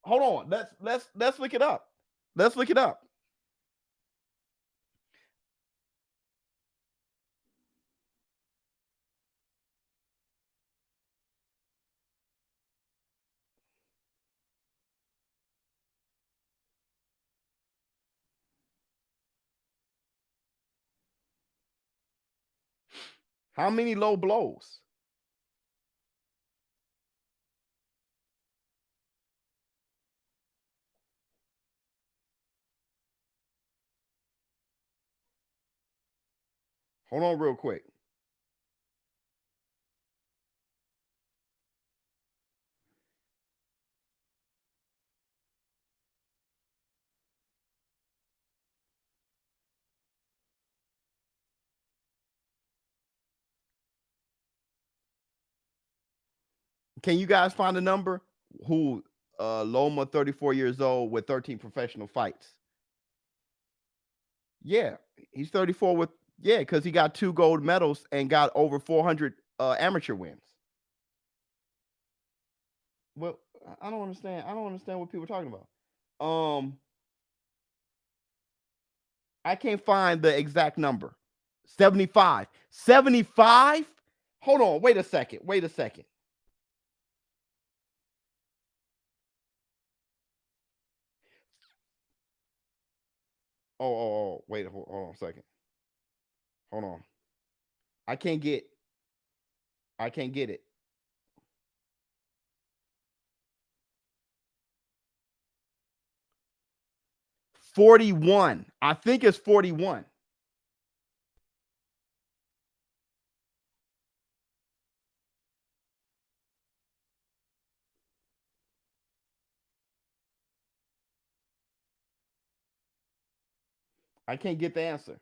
hold on. Let's look it up. Let's look it up. How many low blows? Hold on real quick. Can you guys find a number? Who Loma, 34 years old with 13 professional fights. Yeah, he's 34 with because he got 2 gold medals and got over 400 amateur wins. Well, I don't understand. I don't understand what people are talking about. I can't find the exact number. 75. 75? Hold on. Wait a second. Oh, wait, hold on a second. Hold on. I can't get it. $41. I think it's 41. I can't get the answer.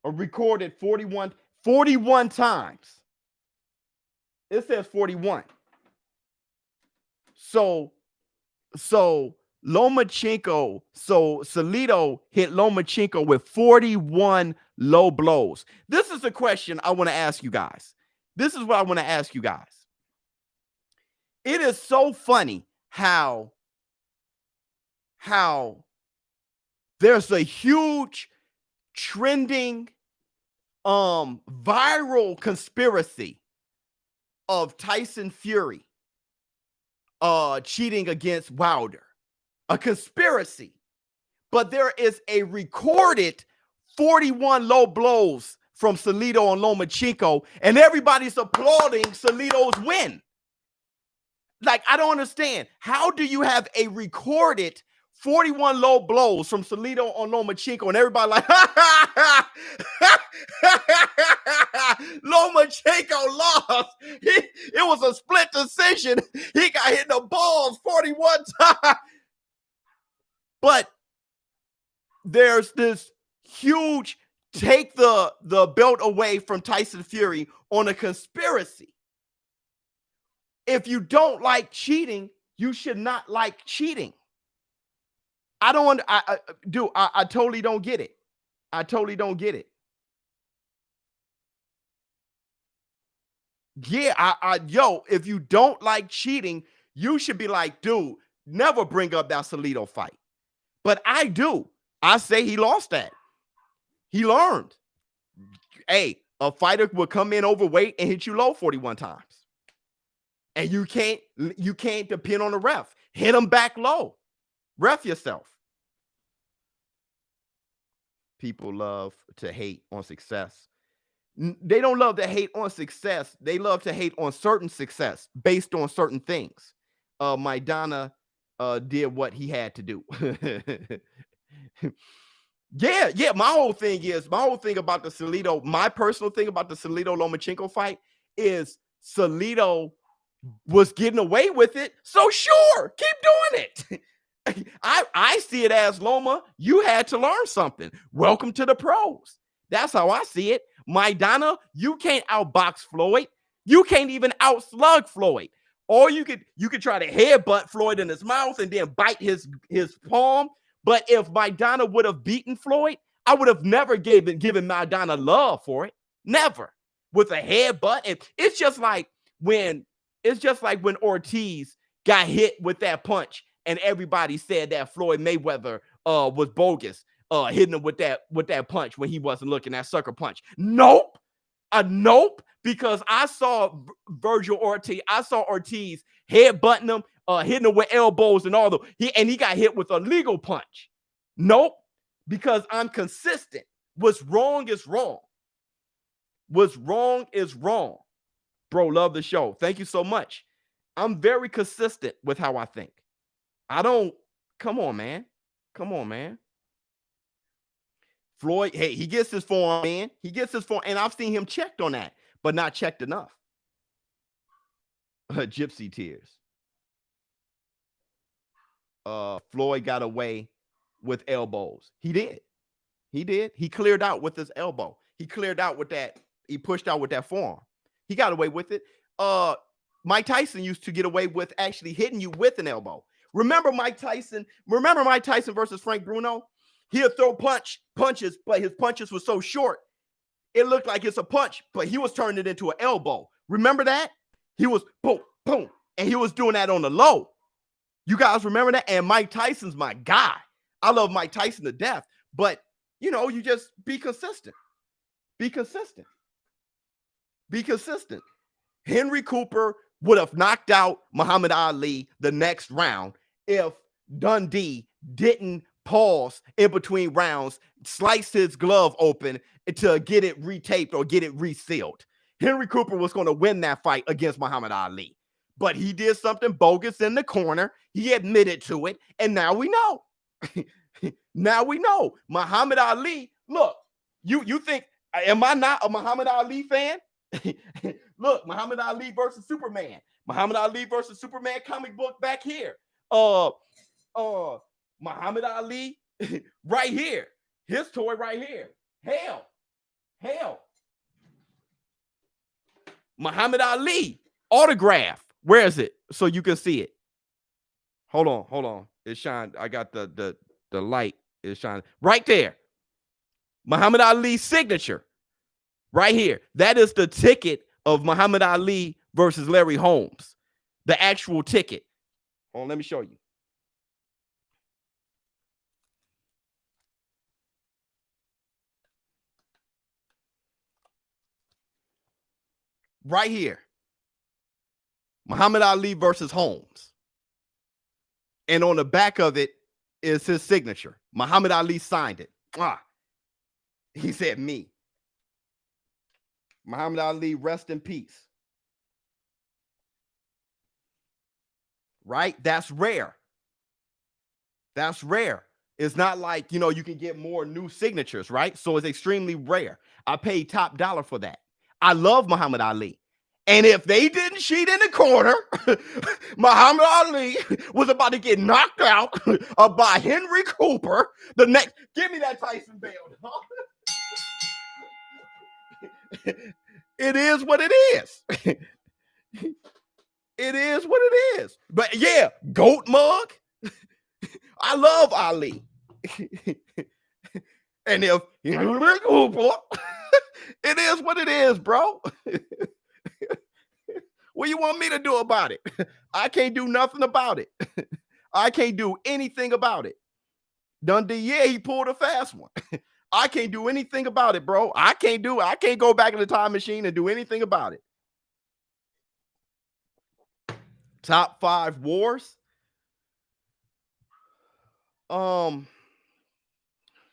Or recorded 41 times. It says 41. So Lomachenko, so Salido hit Lomachenko with 41 low blows. This is a question I want to ask you guys. This is what I want to ask you guys. It is so funny how there's a huge trending viral conspiracy of Tyson Fury cheating against Wilder. A conspiracy. But there is a recorded 41 low blows from Salido and Lomachenko, and everybody's applauding Salido's win. Like, I don't understand. How do you have a recorded 41 low blows from Salido on Lomachenko, and everybody like, Lomachenko lost. It was a split decision. He got hit in the balls 41 times. But there's this huge take the belt away from Tyson Fury on a conspiracy. If you don't like cheating, you should not like cheating. I totally don't get it. I totally don't get it. Yeah, if you don't like cheating, you should be like, dude, never bring up that Salido fight. But I do. I say he lost that. He learned. Hey, a fighter will come in overweight and hit you low 41 times. And you can't depend on the ref. Hit him back low. Ref yourself. People love to hate on success. They don't love to hate on success. They love to hate on certain success based on certain things. Maidana did what he had to do. Yeah. My whole thing about the Salido, my personal thing about the Salido Lomachenko fight is Salido was getting away with it. So sure, keep doing it. I see it as, Loma, you had to learn something. Welcome to the pros. That's how I see it. Maidana, you can't outbox Floyd. You can't even outslug Floyd. Or you could try to headbutt Floyd in his mouth and then bite his palm. But if Maidana would have beaten Floyd, I would have never given Maidana love for it. Never. With a headbutt. And it's just like when Ortiz got hit with that punch and everybody said that Floyd Mayweather was bogus, hitting him with that punch when he wasn't looking, that sucker punch. Nope. Nope. Because I saw Ortiz headbutting him, hitting him with elbows and all he got hit with a legal punch. Nope. Because I'm consistent. What's wrong is wrong. What's wrong is wrong. Bro, love the show. Thank you so much. I'm very consistent with how I think. Come on, man. Floyd, hey, he gets his forearm in. And I've seen him checked on that, but not checked enough. Gypsy tears. Floyd got away with elbows. He did. He cleared out with his elbow. He cleared out with that. He pushed out with that forearm. He got away with it. Mike Tyson used to get away with actually hitting you with an elbow. Remember Mike Tyson versus Frank Bruno? He'll throw punches, but his punches were so short, it looked like it's a punch, but he was turning it into an elbow. Remember that? He was boom, boom, and he was doing that on the low. You guys remember that? And Mike Tyson's my guy. I love Mike Tyson to death, but you just be consistent. Be consistent. Henry Cooper would have knocked out Muhammad Ali the next round if Dundee didn't pause in between rounds, slice his glove open to get it retaped or get it resealed. Henry Cooper was going to win that fight against Muhammad Ali, but he did something bogus in the corner. He admitted to it, and now we know. Now we know. Muhammad Ali, look, you think, am I not a Muhammad Ali fan? Look, Muhammad Ali versus Superman. Muhammad Ali versus Superman comic book back here. Muhammad Ali right here. His toy right here. Hell. Muhammad Ali autograph. Where is it? So you can see it. Hold on. It's shining. I got the light is shining right there. Muhammad Ali's signature right here. That is the ticket of Muhammad Ali versus Larry Holmes. The actual ticket. Hold on, let me show you. Right here. Muhammad Ali versus Holmes. And on the back of it is his signature. Muhammad Ali signed it. He said me. Muhammad Ali, rest in peace. Right? That's rare. It's not like, you can get more new signatures, right? So it's extremely rare. I paid top dollar for that. I love Muhammad Ali. And if they didn't cheat in the corner, Muhammad Ali was about to get knocked out by Henry Cooper. Give me that Tyson belt. It is what it is. It is what it is. But yeah, goat mug. I love Ali. And if Henry Cooper, it is what it is, bro. What do you want me to do about it? I can't do nothing about it. I can't do anything about it. Dundee, yeah, he pulled a fast one. I can't do anything about it, bro. I can't go back in the time machine and do anything about it. Top 5 wars.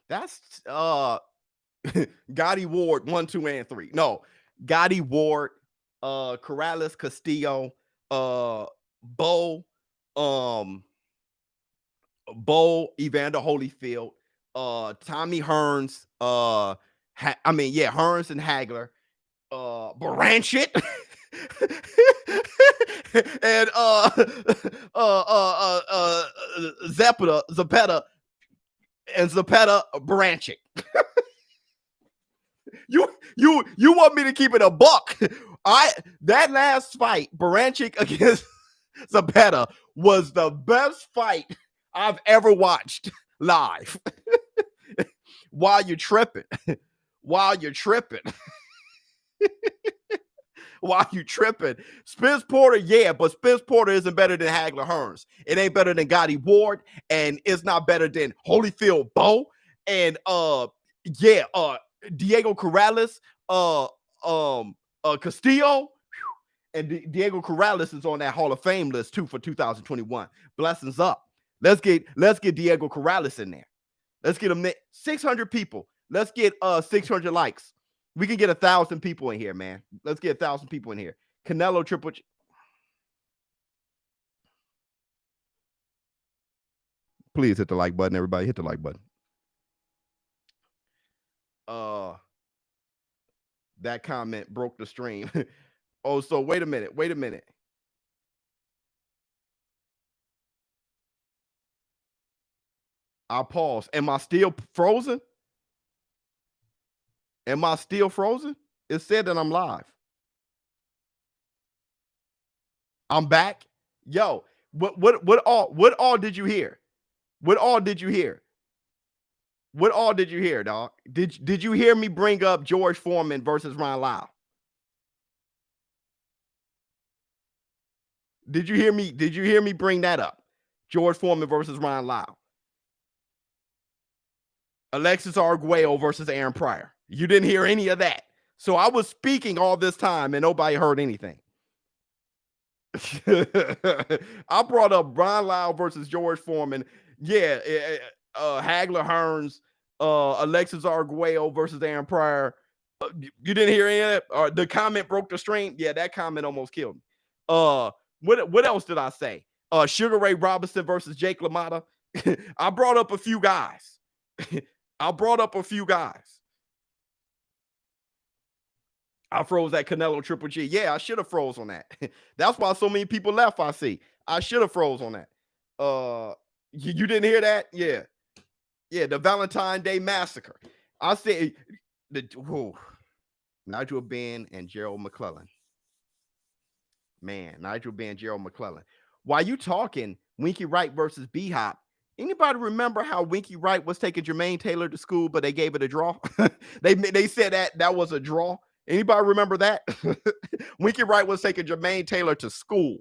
That's Gotti Ward 1, 2, and 3. No, Gotti Ward, Corrales Castillo, Bo, Evander Holyfield, Tommy Hearns, Hearns and Hagler, Baranchit, and Zapata and Zapata Baranchik. You want me to keep it a buck? That last fight, Baranchik against Zapata, was the best fight I've ever watched live. While you're tripping. While you're tripping. While you tripping. Spence Porter, yeah, but Spence Porter isn't better than Hagler Hearns. It ain't better than Gotti Ward, and it's not better than Holyfield Bo, and Diego Corrales, Castillo, and Diego Corrales is on that Hall of Fame list too for 2021. Blessings up. Let's get Diego Corrales in there. Let's get him 600 people. Let's get 600 likes. We can get 1,000 people in here, man. Let's get 1,000 people in here. Canelo Triple G. Please hit the like button, everybody. Hit the like button. That comment broke the stream. Oh, so wait a minute. I'll pause. Am I still frozen? It said that I'm live. I'm back. Yo, what all did you hear? What all did you hear? Dog? Did you hear me bring up George Foreman versus Ron Lyle? Did you hear me bring that up? George Foreman versus Ron Lyle. Alexis Arguello versus Aaron Pryor. You didn't hear any of that. So I was speaking all this time and nobody heard anything. I brought up Ron Lyle versus George Foreman. Yeah, Hagler Hearns, Alexis Arguello versus Aaron Pryor. You didn't hear any of that? The comment broke the stream. Yeah, that comment almost killed me. What else did I say? Sugar Ray Robinson versus Jake LaMotta. I brought up a few guys. I froze that Canelo Triple G. Yeah, I should have froze on that. That's why so many people left. I see. I should have froze on that. You didn't hear that? Yeah. The Valentine Day Massacre. I say Nigel Benn and Gerald McClellan. Man, Nigel Benn, Gerald McClellan. While you talking Winky Wright versus B-Hop, anybody remember how Winky Wright was taking Jermaine Taylor to school, but they gave it a draw? they said that was a draw. Anybody remember that? Winky Wright was taking Jermaine Taylor to school.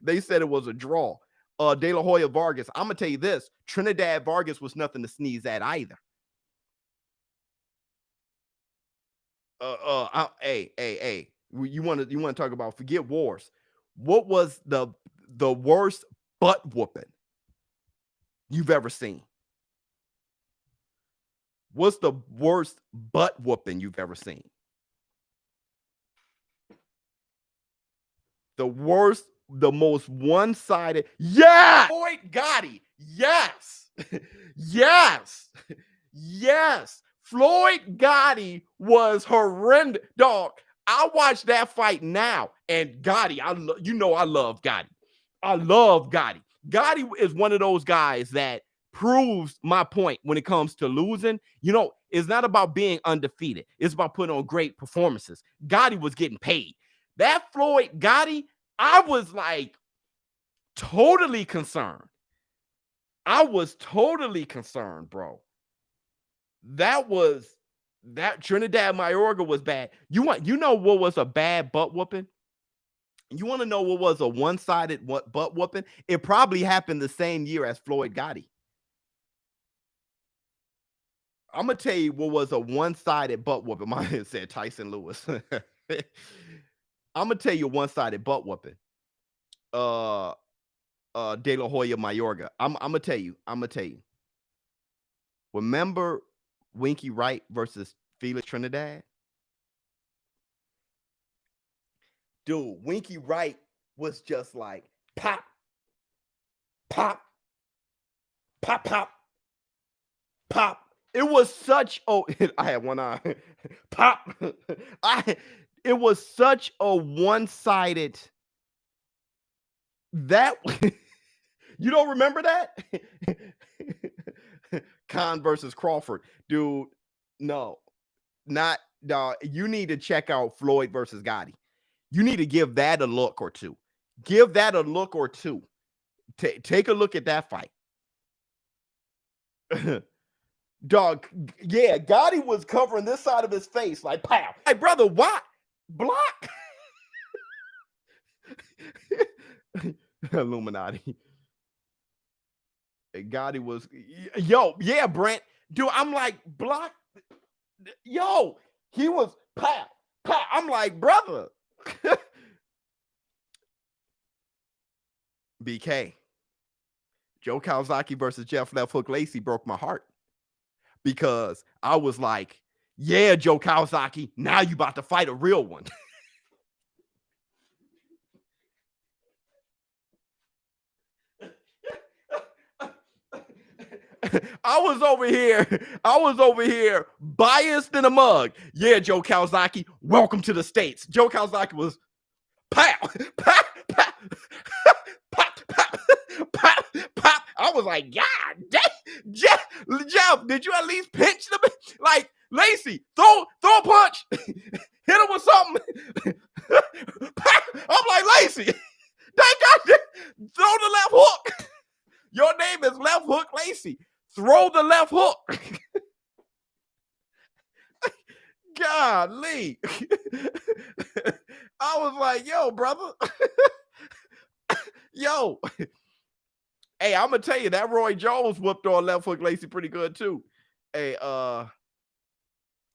They said it was a draw. De La Hoya Vargas. I'm gonna tell you this: Trinidad Vargas was nothing to sneeze at either. Hey. You want to talk about forget wars? What was the worst butt whooping you've ever seen? What's the worst butt whooping you've ever seen? The most one-sided. Yeah, Floyd Gotti. Yes. Yes. Floyd Gotti was horrendous. Dog, I watched that fight now, and Gotti, I love Gotti. I love Gotti. Gotti is one of those guys that proves my point when it comes to losing. It's not about being undefeated. It's about putting on great performances. Gotti was getting paid. That Floyd Gotti, I was like totally concerned. Bro. That Trinidad Mayorga was bad. You know what was a bad butt whooping? You want to know what was a one-sided butt whooping? It probably happened the same year as Floyd Gotti. I'm going to tell you what was a one-sided butt whooping. My head said Tyson Lewis. I'm going to tell you a one-sided butt whooping. De La Hoya Mayorga. I'm going to tell you. Remember Winky Wright versus Felix Trinidad? Dude, Winky Wright was just like pop, pop, pop, pop, pop. It was such I had one eye. Pop. It was such a one-sided that you don't remember that? Khan versus Crawford. Dude, no. Not dog. You need to check out Floyd versus Gotti. You need to give that a look or two. Take a look at that fight. Dog, yeah, Gotti was covering this side of his face like pow. Hey, brother, what? Block? Illuminati. Gotti was, yo, yeah, Brent. Dude, I'm like, block. Yo, he was pow, pow. I'm like, brother. BK. Joe Kawasaki versus Jeff Left Hook Lacey broke my heart because I was like, yeah, Joe Kawasaki, now you about to fight a real one. I was over here biased in a mug. Yeah, Joe Kawasaki, welcome to the States. Joe Kawasaki was pow, pow, pow, pop, pop, pop, pop. I was like, God damn, Jeff, did you at least pinch them? Like, Lacey, throw a punch, hit him with something. I'm like, Lacey, thank God, throw the left hook. Your name is Left Hook Lacey. Throw the left hook. Golly. I was like, yo, brother. Yo. Hey, I'm gonna tell you that Roy Jones whooped on Left Hook Lacey pretty good too. Hey,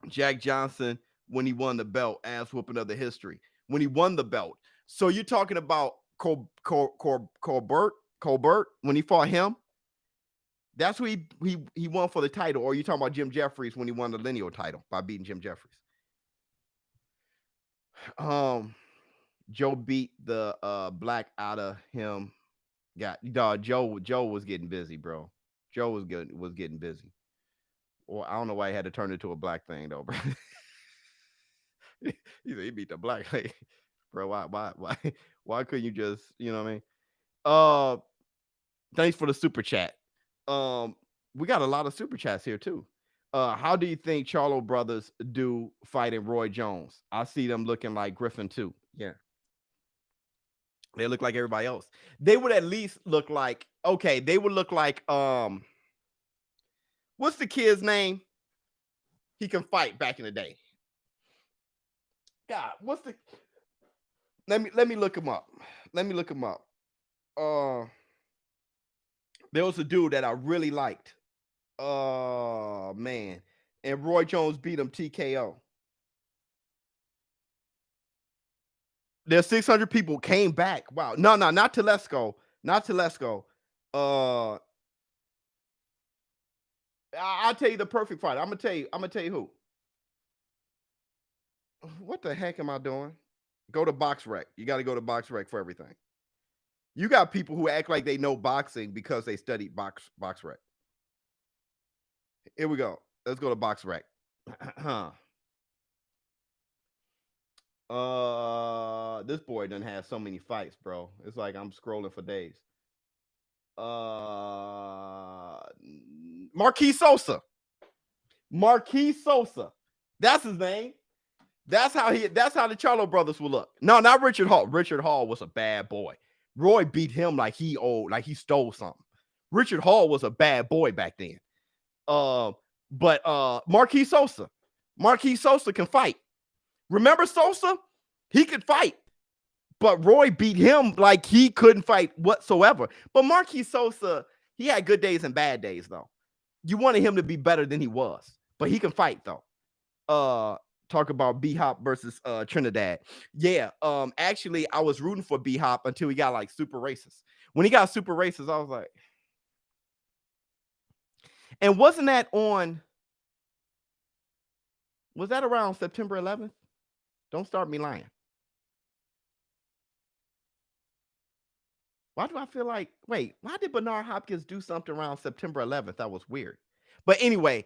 Jack Johnson, when he won the belt, ass whooping of the history. When he won the belt. So you're talking about Colbert when he fought him? That's who he won for the title. Or are you talking about Jim Jeffries when he won the lineal title by beating Jim Jeffries? Joe beat the black out of him. Joe was getting busy, bro. Joe was getting busy. Or I don't know why he had to turn it to a black thing though, bro. He beat the black lady. Bro, why couldn't you just, you know what I mean? Thanks for the super chat. We got a lot of super chats here too. How do you think Charlo brothers do fighting Roy Jones? I see them looking like Griffin too. Yeah. They look like everybody else. They would at least look like, okay, they would look like what's the kid's name? He can fight back in the day. God, what's the let me look him up. Let me look him up. There was a dude that I really liked. Oh man. And Roy Jones beat him TKO. There's 600 people came back. Wow. No, not Telesco. Not Telesco. I'll tell you the perfect fight. I'm gonna tell you who. What the heck am I doing? Go to BoxRec. You got to go to BoxRec for everything. You got people who act like they know boxing because they studied BoxRec. Here we go. Let's go to BoxRec. This boy doesn't have so many fights, bro. It's like I'm scrolling for days. Marquis Sosa. That's his name. That's how the Charlo brothers will look. No, not Richard Hall. Richard Hall was a bad boy. Roy beat him like he stole something. Richard Hall was a bad boy back then. But Marquis Sosa can fight. Remember Sosa? He could fight. But Roy beat him like he couldn't fight whatsoever. But Marquis Sosa, he had good days and bad days, though. You wanted him to be better than he was. But he can fight, though. Talk about B-Hop versus Trinidad. Yeah, actually, I was rooting for B-Hop until he got, like, super racist. When he got super racist, I was like... And wasn't that on... Was that around September 11th? Don't start me lying. Why do I feel like... Wait, why did Bernard Hopkins do something around September 11th? That was weird. But anyway...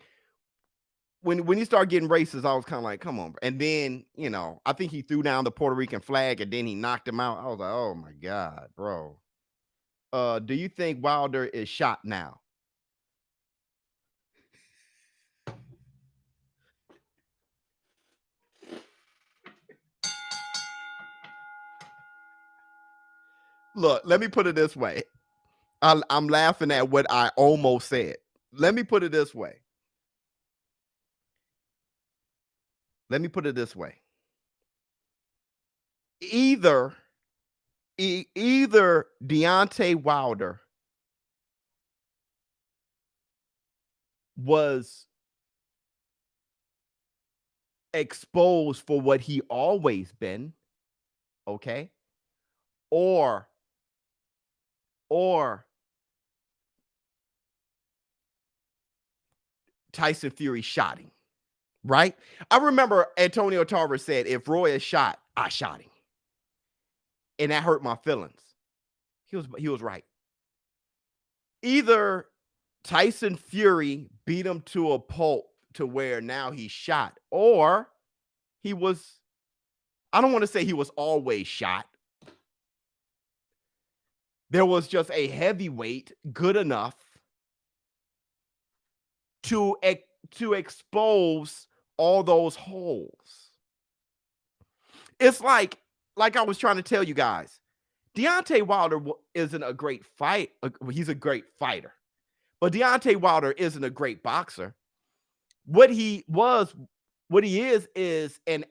When he started getting racist, I was kind of like, come on. And then, you know, I think he threw down the Puerto Rican flag and then he knocked him out. I was like, oh my God, bro. Do you think Wilder is shot now? Look, let me put it this way. I'm laughing at what I almost said. let me put it this way. Either Deontay Wilder was exposed for what he always been, okay? Or Tyson Fury shot him, right? I remember Antonio Tarver said, if Roy is shot, I shot him. And that hurt my feelings. He was right. Either Tyson Fury beat him to a pulp to where now he's shot, or he was, I don't want to say he was always shot. There was just a heavyweight good enough to expose all those holes. It's like I was trying to tell you guys, Deontay Wilder isn't a great fight. He's a great fighter, but Deontay Wilder isn't a great boxer. What he is an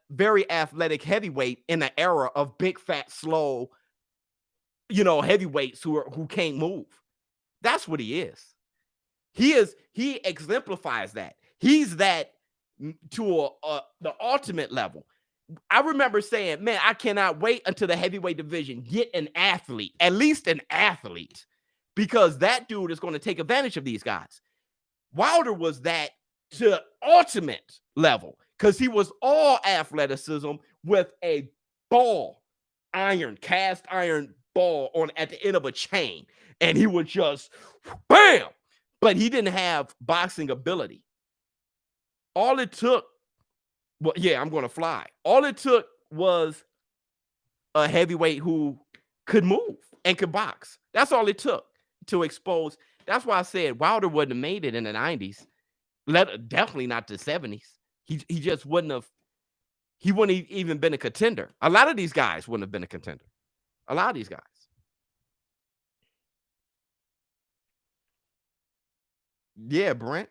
very athletic heavyweight in the era of big, fat, slow, heavyweights who can't move. That's what he is. He exemplifies that. He's that to the ultimate level. I remember saying, man, I cannot wait until the heavyweight division get an athlete, at least an athlete, because that dude is going to take advantage of these guys. Wilder was that to ultimate level because he was all athleticism with a cast iron ball at the end of a chain, and he would just bam, but he didn't have boxing ability. All it took, I'm going to fly. All it took was a heavyweight who could move and could box. That's all it took to expose. That's why I said Wilder wouldn't have made it in the 90s. Definitely not the 70s. He just wouldn't have. He wouldn't have even been a contender. A lot of these guys wouldn't have been a contender. A lot of these guys. Yeah, Brent.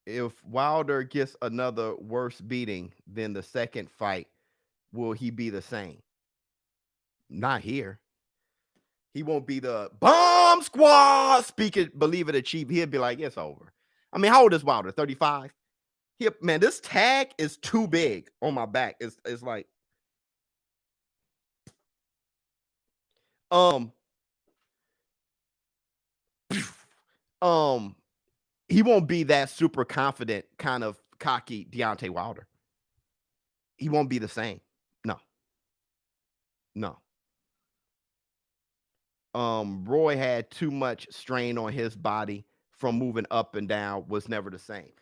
If Wilder gets another worse beating than the second fight, will he be the same? Not here. He won't be the bomb squad. Speak it, believe it, achieve. He'll be like, it's over. I mean, how old is Wilder? 35? Man, this tag is too big on my back. It's like, he won't be that super confident, kind of cocky Deontay Wilder. He won't be the same. No. Roy had too much strain on his body from moving up and down, was never the same.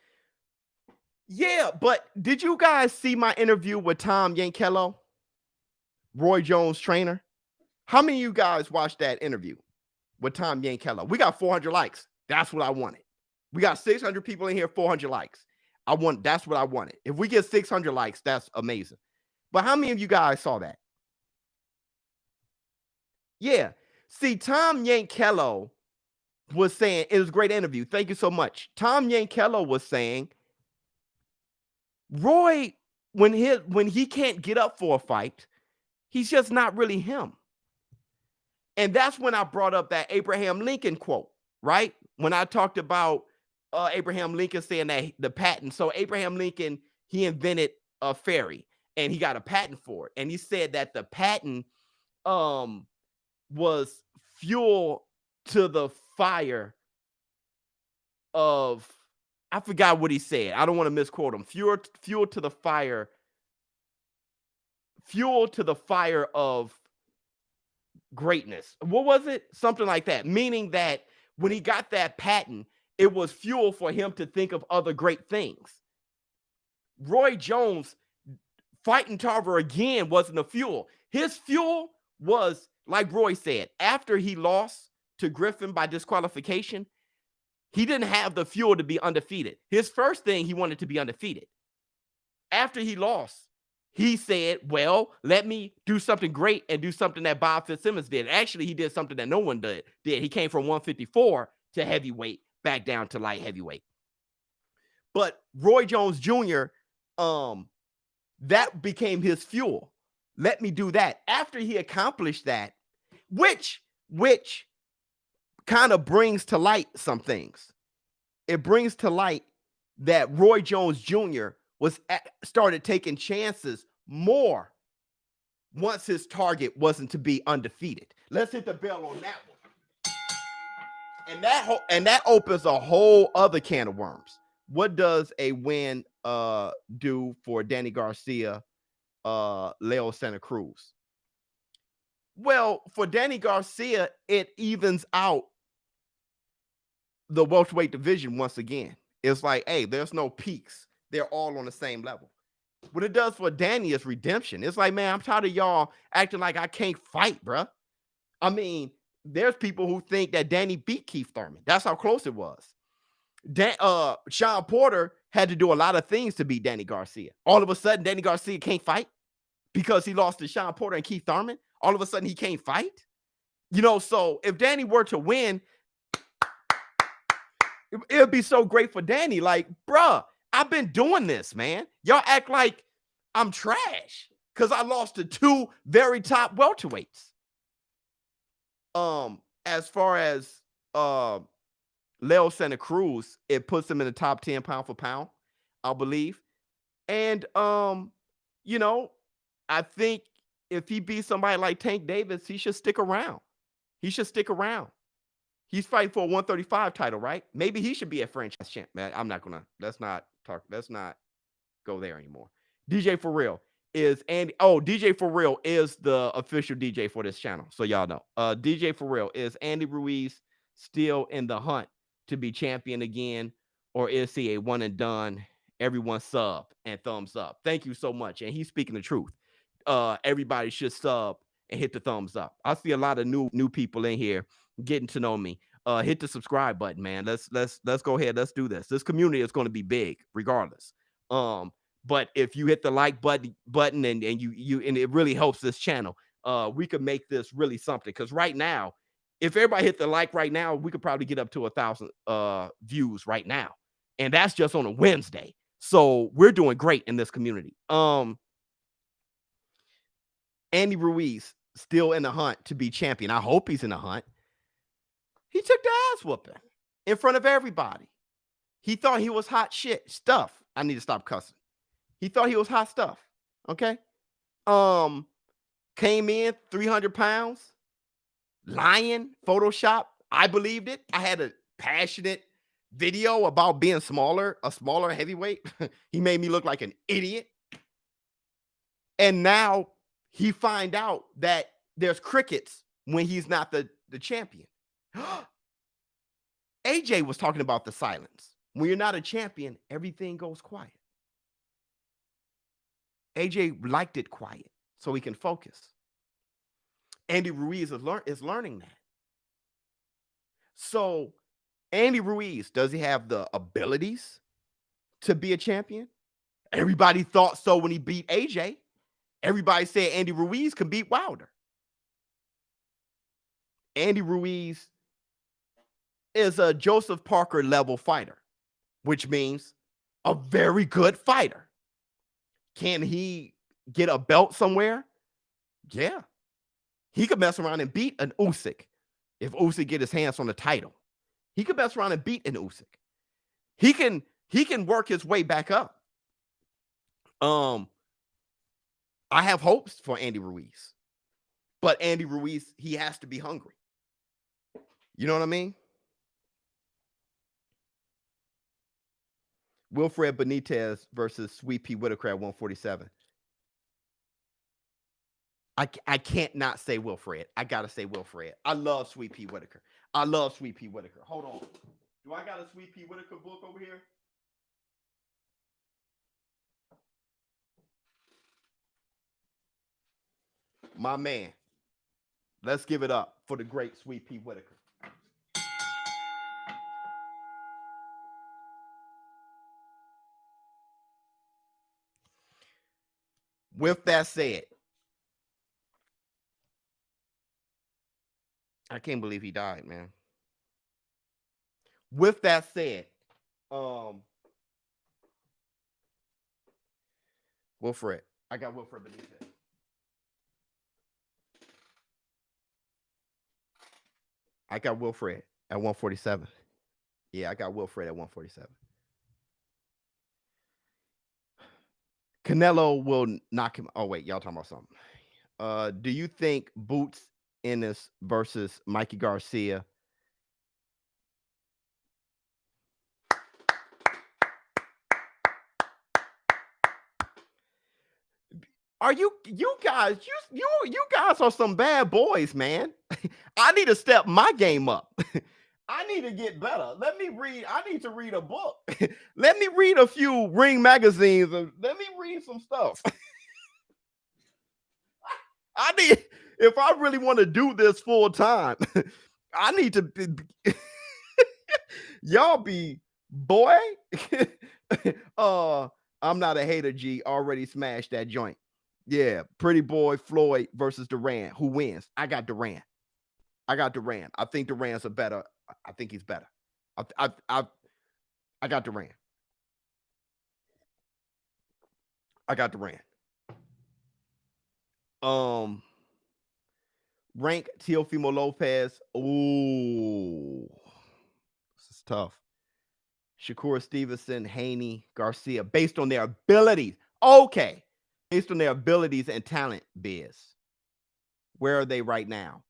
Yeah, but did you guys see my interview with Tom Yankello, Roy Jones' trainer? How many of you guys watched that interview with Tom Yankello? We got 400 likes. That's what I wanted. We got 600 people in here, 400 likes. That's what I wanted. If we get 600 likes, that's amazing. But how many of you guys saw that? Yeah. See, Tom Yankello was saying, it was a great interview. Thank you so much. Tom Yankello was saying, Roy, when he can't get up for a fight, he's just not really him. And that's when I brought up that Abraham Lincoln quote, right? When I talked about Abraham Lincoln saying that the patent. So Abraham Lincoln, he invented a ferry and he got a patent for it. And he said that the patent was fuel to the fire of, I forgot what he said. I don't want to misquote him. Fuel to the fire of greatness. What was it? Something like that. Meaning that when he got that patent, it was fuel for him to think of other great things. Roy Jones fighting Tarver again wasn't a fuel. His fuel was, like Roy said, after he lost to Griffin by disqualification, he didn't have the fuel to be undefeated. His first thing, he wanted to be undefeated. After he lost, he said, well, let me do something great and do something that Bob Fitzsimmons did. Actually, he did something that no one did. He came from 154 to heavyweight, back down to light heavyweight. But Roy Jones Jr., that became his fuel. Let me do that. After he accomplished that, which kind of brings to light some things. It brings to light that Roy Jones Jr. started taking chances more once his target wasn't to be undefeated. Let's hit the bell on that one. And that opens a whole other can of worms. What does a win do for Danny Garcia, Leo Santa Cruz? Well, for Danny Garcia, it evens out the welterweight division once again. It's like, hey, there's no peaks. They're all on the same level. What it does for Danny is redemption. It's like, man, I'm tired of y'all acting like I can't fight, bruh. I mean, there's people who think that Danny beat Keith Thurman. That's how close it was. Sean Porter had to do a lot of things to beat Danny Garcia. All of a sudden, Danny Garcia can't fight because he lost to Sean Porter and Keith Thurman. All of a sudden, he can't fight. You know, so if Danny were to win, it would be so great for Danny. Like, bruh, I've been doing this, man. Y'all act like I'm trash because I lost to two very top welterweights. As far as Leo Santa Cruz, it puts him in the top 10 pound for pound, I believe. And you know, I think if he beats somebody like Tank Davis, he should stick around. He should stick around. He's fighting for a 135 title, right? Maybe he should be a franchise champ, man. I'm not gonna. Let's not go there anymore. DJ For Real is Andy. Oh, DJ For Real is the official DJ for this channel, so y'all know. DJ For Real, is Andy Ruiz still in the hunt to be champion again, or is he a one and done? Everyone sub and thumbs up. Thank you so much. And he's speaking the truth. Everybody should sub and hit the thumbs up. I see a lot of new people in here getting to know me. Hit the subscribe button, man. Let's go ahead. Let's do this. This community is going to be big regardless. But if you hit the like button and you and it really helps this channel, we could make this really something. Because right now, if everybody hit the like right now, we could probably get up to 1,000 views right now. And that's just on a Wednesday. So we're doing great in this community. Andy Ruiz still in the hunt to be champion. I hope he's in the hunt. He took the ass whooping in front of everybody. He thought he was hot shit stuff. I need to stop cussing. He thought he was hot stuff. Okay. Came in 300 pounds, lying, Photoshop. I believed it. I had a passionate video about being smaller, a smaller heavyweight. He made me look like an idiot. And now he find out that there's crickets when he's not the champion. AJ was talking about the silence. When you're not a champion, everything goes quiet. AJ liked it quiet so he can focus. Andy Ruiz is learning that. So Andy Ruiz, does he have the abilities to be a champion? Everybody thought so when he beat AJ. Everybody said Andy Ruiz can beat Wilder. Andy Ruiz is a Joseph Parker level fighter, which means a very good fighter. Can he get a belt somewhere? Yeah. He could mess around and beat an Usyk if Usyk get his hands on the title. He could mess around and beat an Usyk. He can work his way back up. I have hopes for Andy Ruiz. But Andy Ruiz, he has to be hungry. You know what I mean? Wilfred Benitez versus Sweet Pea Whitaker at 147. I can't not say Wilfred. I got to say Wilfred. I love Sweet Pea Whitaker. I love Sweet Pea Whitaker. Hold on. Do I got a Sweet Pea Whitaker book over here? My man. Let's give it up for the great Sweet Pea Whitaker. With that said, I can't believe he died, man. With that said, Wilfred. I got Wilfred Benitez. I got Wilfred at 147. Yeah, I got Wilfred at 147. Canelo will knock him. Oh, wait, y'all talking about something. Do you think Boots Ennis versus Mikey Garcia? Are you guys, you guys are some bad boys, man. I need to step my game up. I need to get better. Let me read. I need to read a book. Let me read a few Ring magazines. Let me read some stuff. I need, if I really want to do this full time, I need to be, y'all be, boy. I'm not a hater, G. Already smashed that joint. Yeah, Pretty Boy Floyd versus Duran. Who wins? I got Duran. I think Duran's a better. I think he's better. I got Duran. I got Duran. Rank Teofimo Lopez. Ooh, this is tough. Shakur Stevenson, Haney, Garcia, based on their abilities. Okay, based on their abilities and talent, Biz. Where are they right now?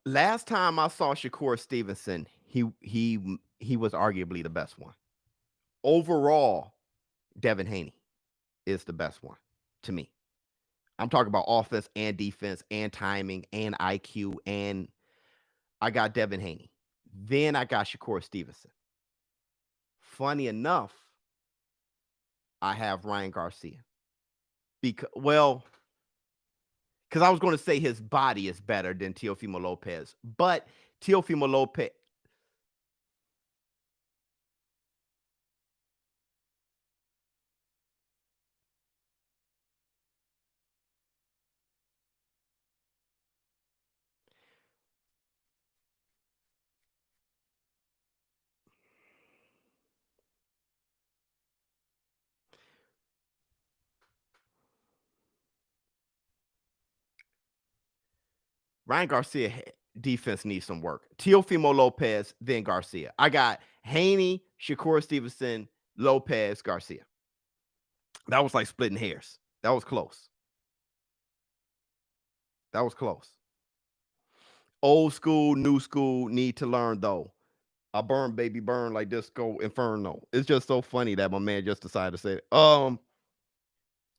Last time I saw Shakur Stevenson, he was arguably the best one. Overall, Devin Haney is the best one to me. I'm talking about offense and defense and timing and IQ, and I got Devin Haney. Then I got Shakur Stevenson. Funny enough, I have Ryan Garcia. Because I was going to say his body is better than Teofimo Lopez, but Teofimo Lopez. Ryan Garcia defense needs some work. Teofimo Lopez, then Garcia. I got Haney, Shakur Stevenson, Lopez, Garcia. That was like splitting hairs. That was close. Old school, new school, need to learn though. I burn, baby, burn like Disco Inferno. It's just so funny that my man just decided to say it.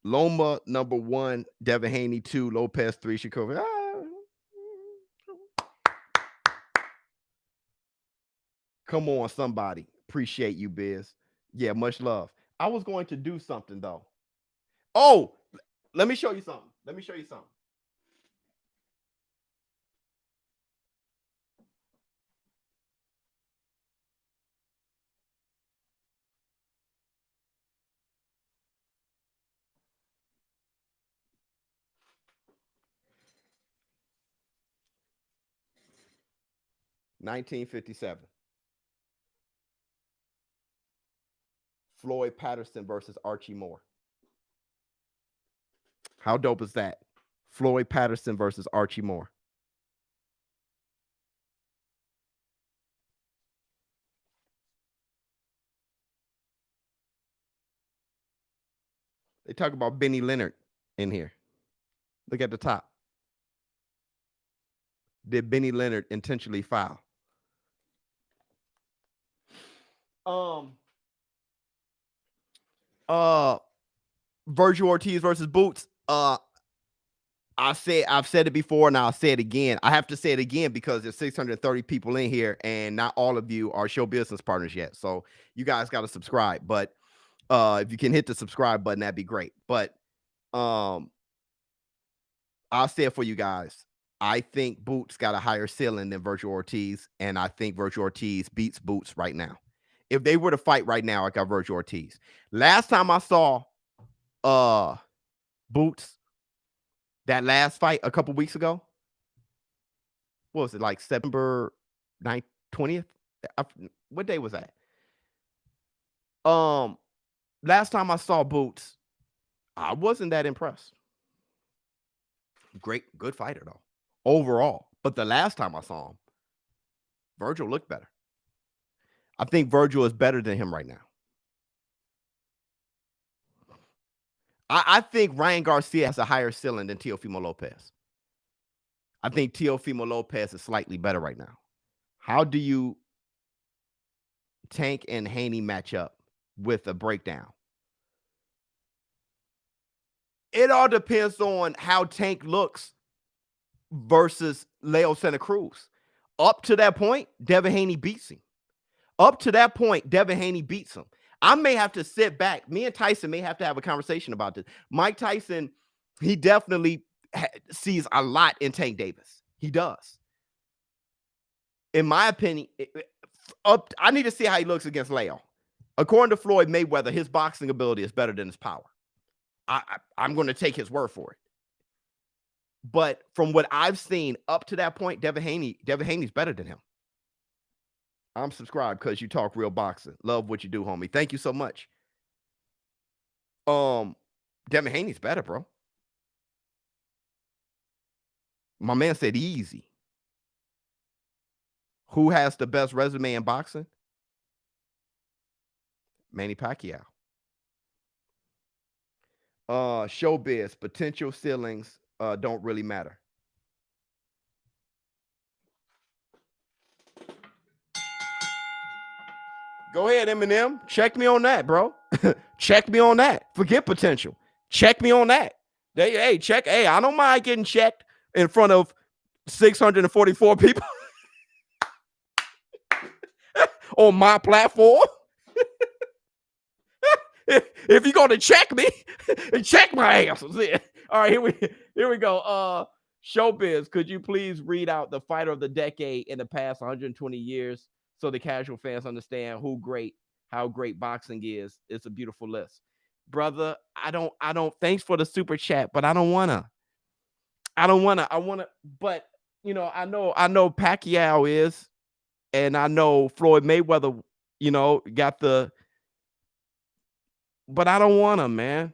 Loma number 1, Devin Haney 2, Lopez 3, Shakur. Come on, somebody. Appreciate you, Biz. Yeah, much love. I was going to do something though. Oh, let me show you something. 1957. Floyd Patterson versus Archie Moore. How dope is that? Floyd Patterson versus Archie Moore. They talk about Benny Leonard in here. Look at the top. Did Benny Leonard intentionally foul? Virgil Ortiz versus Boots. I've said it before and I'll say it again. I have to say it again because there's 630 people in here and not all of you are show business partners yet. So you guys got to subscribe. But if you can hit the subscribe button, that'd be great. But I'll say it for you guys. I think Boots got a higher ceiling than Virgil Ortiz, and I think Virgil Ortiz beats Boots right now. If they were to fight right now, I got Virgil Ortiz. Last time I saw Boots, that last fight a couple weeks ago, what was it, like September 9th, 20th? What day was that? Last time I saw Boots, I wasn't that impressed. Good fighter though, overall. But the last time I saw him, Virgil looked better. I think Virgil is better than him right now. I think Ryan Garcia has a higher ceiling than Teofimo Lopez. I think Teofimo Lopez is slightly better right now. How do you Tank and Haney match up with a breakdown? It all depends on how Tank looks versus Leo Santa Cruz. Up to that point, Devin Haney beats him. Up to that point, Devin Haney beats him. I may have to sit back. Me and Tyson may have to have a conversation about this. Mike Tyson, he definitely sees a lot in Tank Davis. He does. In my opinion, I need to see how he looks against Leo. According to Floyd Mayweather, his boxing ability is better than his power. I'm going to take his word for it. But from what I've seen up to that point, Devin Haney's better than him. I'm subscribed because you talk real boxing. Love what you do, homie. Thank you so much. Devin Haney's better, bro. My man said easy. Who has the best resume in boxing? Manny Pacquiao. ShowBizz, potential ceilings don't really matter. Go ahead, Eminem. Check me on that, bro. Check me on that. Forget potential. Check me on that. Hey, check. Hey, I don't mind getting checked in front of 644 people on my platform. If you're gonna check me, check my ass. All right, here we go. ShowBizz, could you please read out the fighter of the decade in the past 120 years so the casual fans understand how great boxing is? It's a beautiful list. Brother, I don't thanks for the super chat, but I wanna, but you know, I know Pacquiao is, and I know Floyd Mayweather, got the, but I don't want him, man.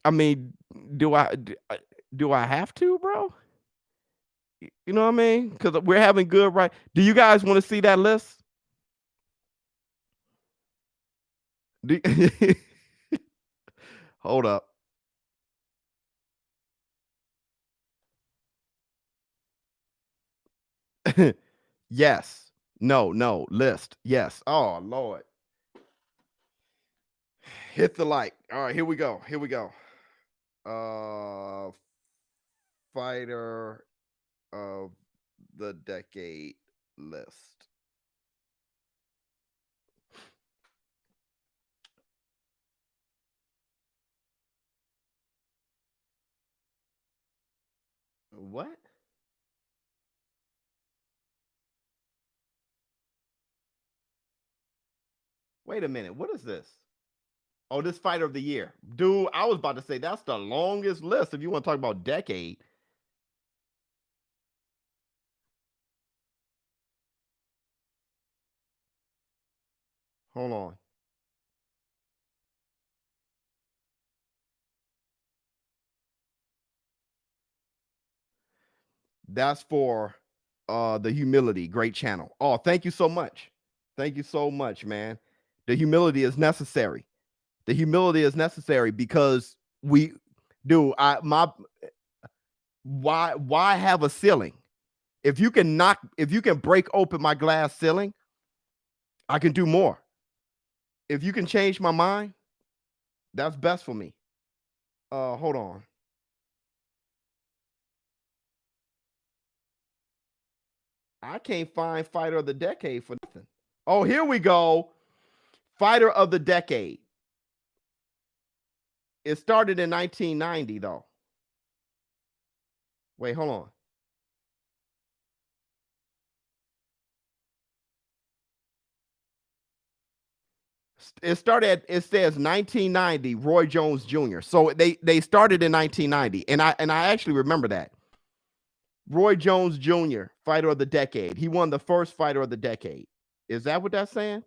I mean, do I have to, bro? You know what I mean? Because we're having good, right? Do you guys want to see that list? Hold up. Yes. No. List. Yes. Oh, Lord. Hit the like. All right, here we go. Fighter of the decade list. What? Wait a minute. What is this? Oh, this fighter of the year. Dude, I was about to say that's the longest list if you want to talk about decade. Hold on. That's for the humility. Great channel. Oh, thank you so much. Thank you so much, man. The humility is necessary. The humility is necessary because why have a ceiling? If you can break open my glass ceiling, I can do more. If you can change my mind, that's best for me. Hold on. I can't find fighter of the decade for nothing. Oh, here we go. Fighter of the decade. It started in 1990, though. Wait, hold on. It started. It says 1990. Roy Jones Jr. So they started in 1990, and I actually remember that. Roy Jones Jr. Fighter of the Decade. He won the first Fighter of the Decade. Is that what that's saying?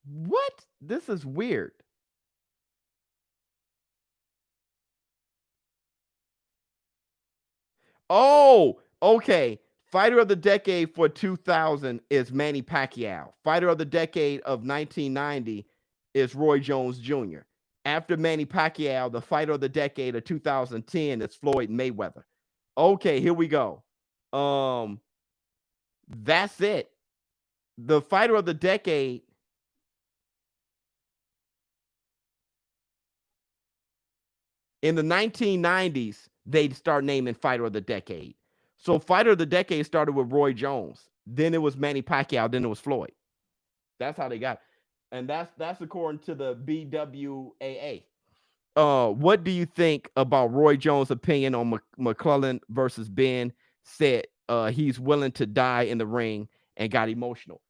What? This is weird. Oh, okay. Fighter of the Decade for 2000 is Manny Pacquiao. Fighter of the Decade of 1990 is Roy Jones Jr. After Manny Pacquiao, the Fighter of the Decade of 2010 is Floyd Mayweather. Okay, here we go. That's it. The Fighter of the Decade. In the 1990s, they'd start naming Fighter of the Decade. So Fighter of the Decade started with Roy Jones. Then it was Manny Pacquiao. Then it was Floyd. That's how they got it. And that's according to the BWAA. What do you think about Roy Jones' opinion on McClellan versus Ben? Said he's willing to die in the ring and got emotional.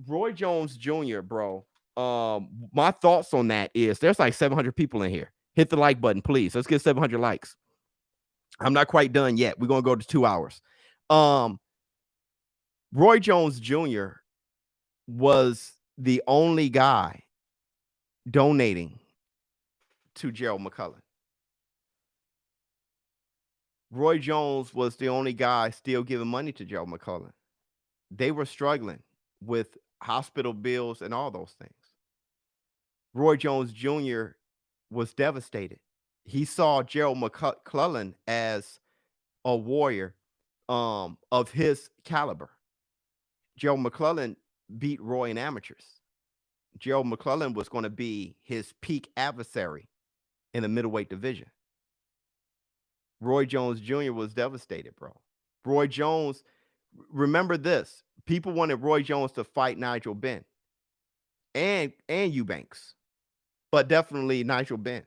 Roy Jones Jr., bro. My thoughts on that is there's like 700 people in here. Hit the like button, please. Let's get 700 likes. I'm not quite done yet. We're gonna go to 2 hours. Roy Jones Jr. was the only guy donating to Gerald McCullough. Roy Jones was the only guy still giving money to Gerald McCullough. They were struggling with hospital bills and all those things. Roy Jones Jr. was devastated. He saw Gerald McClellan as a warrior of his caliber. Gerald McClellan beat Roy in amateurs. Gerald McClellan was going to be his peak adversary in the middleweight division. Roy Jones Jr. was devastated, bro. Roy Jones, remember this, people wanted Roy Jones to fight Nigel Benn and Eubanks, but definitely Nigel Benn.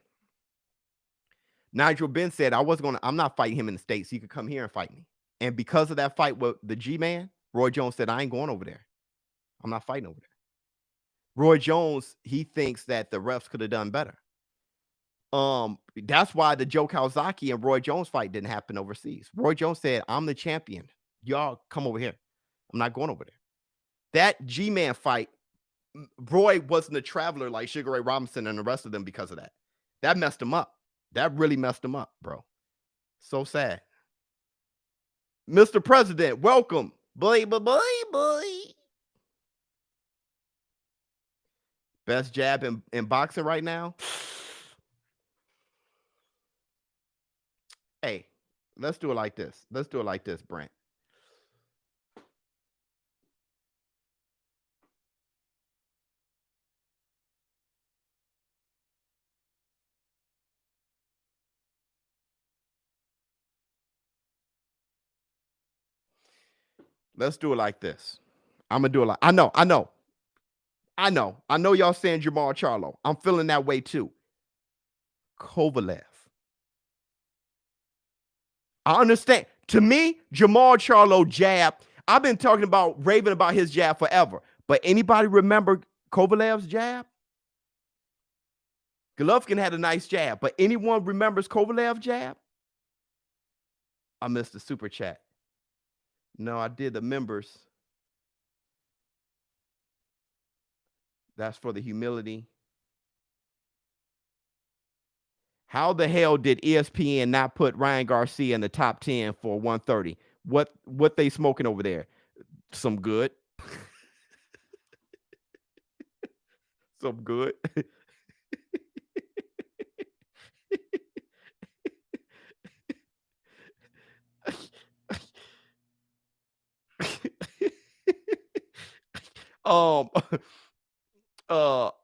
Nigel Benn said, I'm not fighting him in the States. He could come here and fight me. And because of that fight with the G-Man, Roy Jones said, I ain't going over there. I'm not fighting over there. Roy Jones, he thinks that the refs could have done better. That's why the Joe Calzaghe and Roy Jones fight didn't happen overseas. Roy Jones said, I'm the champion. Y'all come over here. I'm not going over there. That G-Man fight, Roy wasn't a traveler like Sugar Ray Robinson and the rest of them because of that. That messed him up. That really messed him up, bro. So sad. Mr. President, welcome. Boy. Best jab in boxing right now? Hey, let's do it like this. Brent. Let's do it like this. I'm going to do it like, I know y'all saying Jamal Charlo. I'm feeling that way too. Kovalev. I understand. To me, Jamal Charlo jab, I've been talking about raving about his jab forever. But anybody remember Kovalev's jab? Golovkin had a nice jab, but anyone remembers Kovalev's jab? I missed the super chat. No, I did the members. That's for the humility. How the hell did ESPN not put Ryan Garcia in the top 10 for 130? What they smoking over there? Some good. Some good.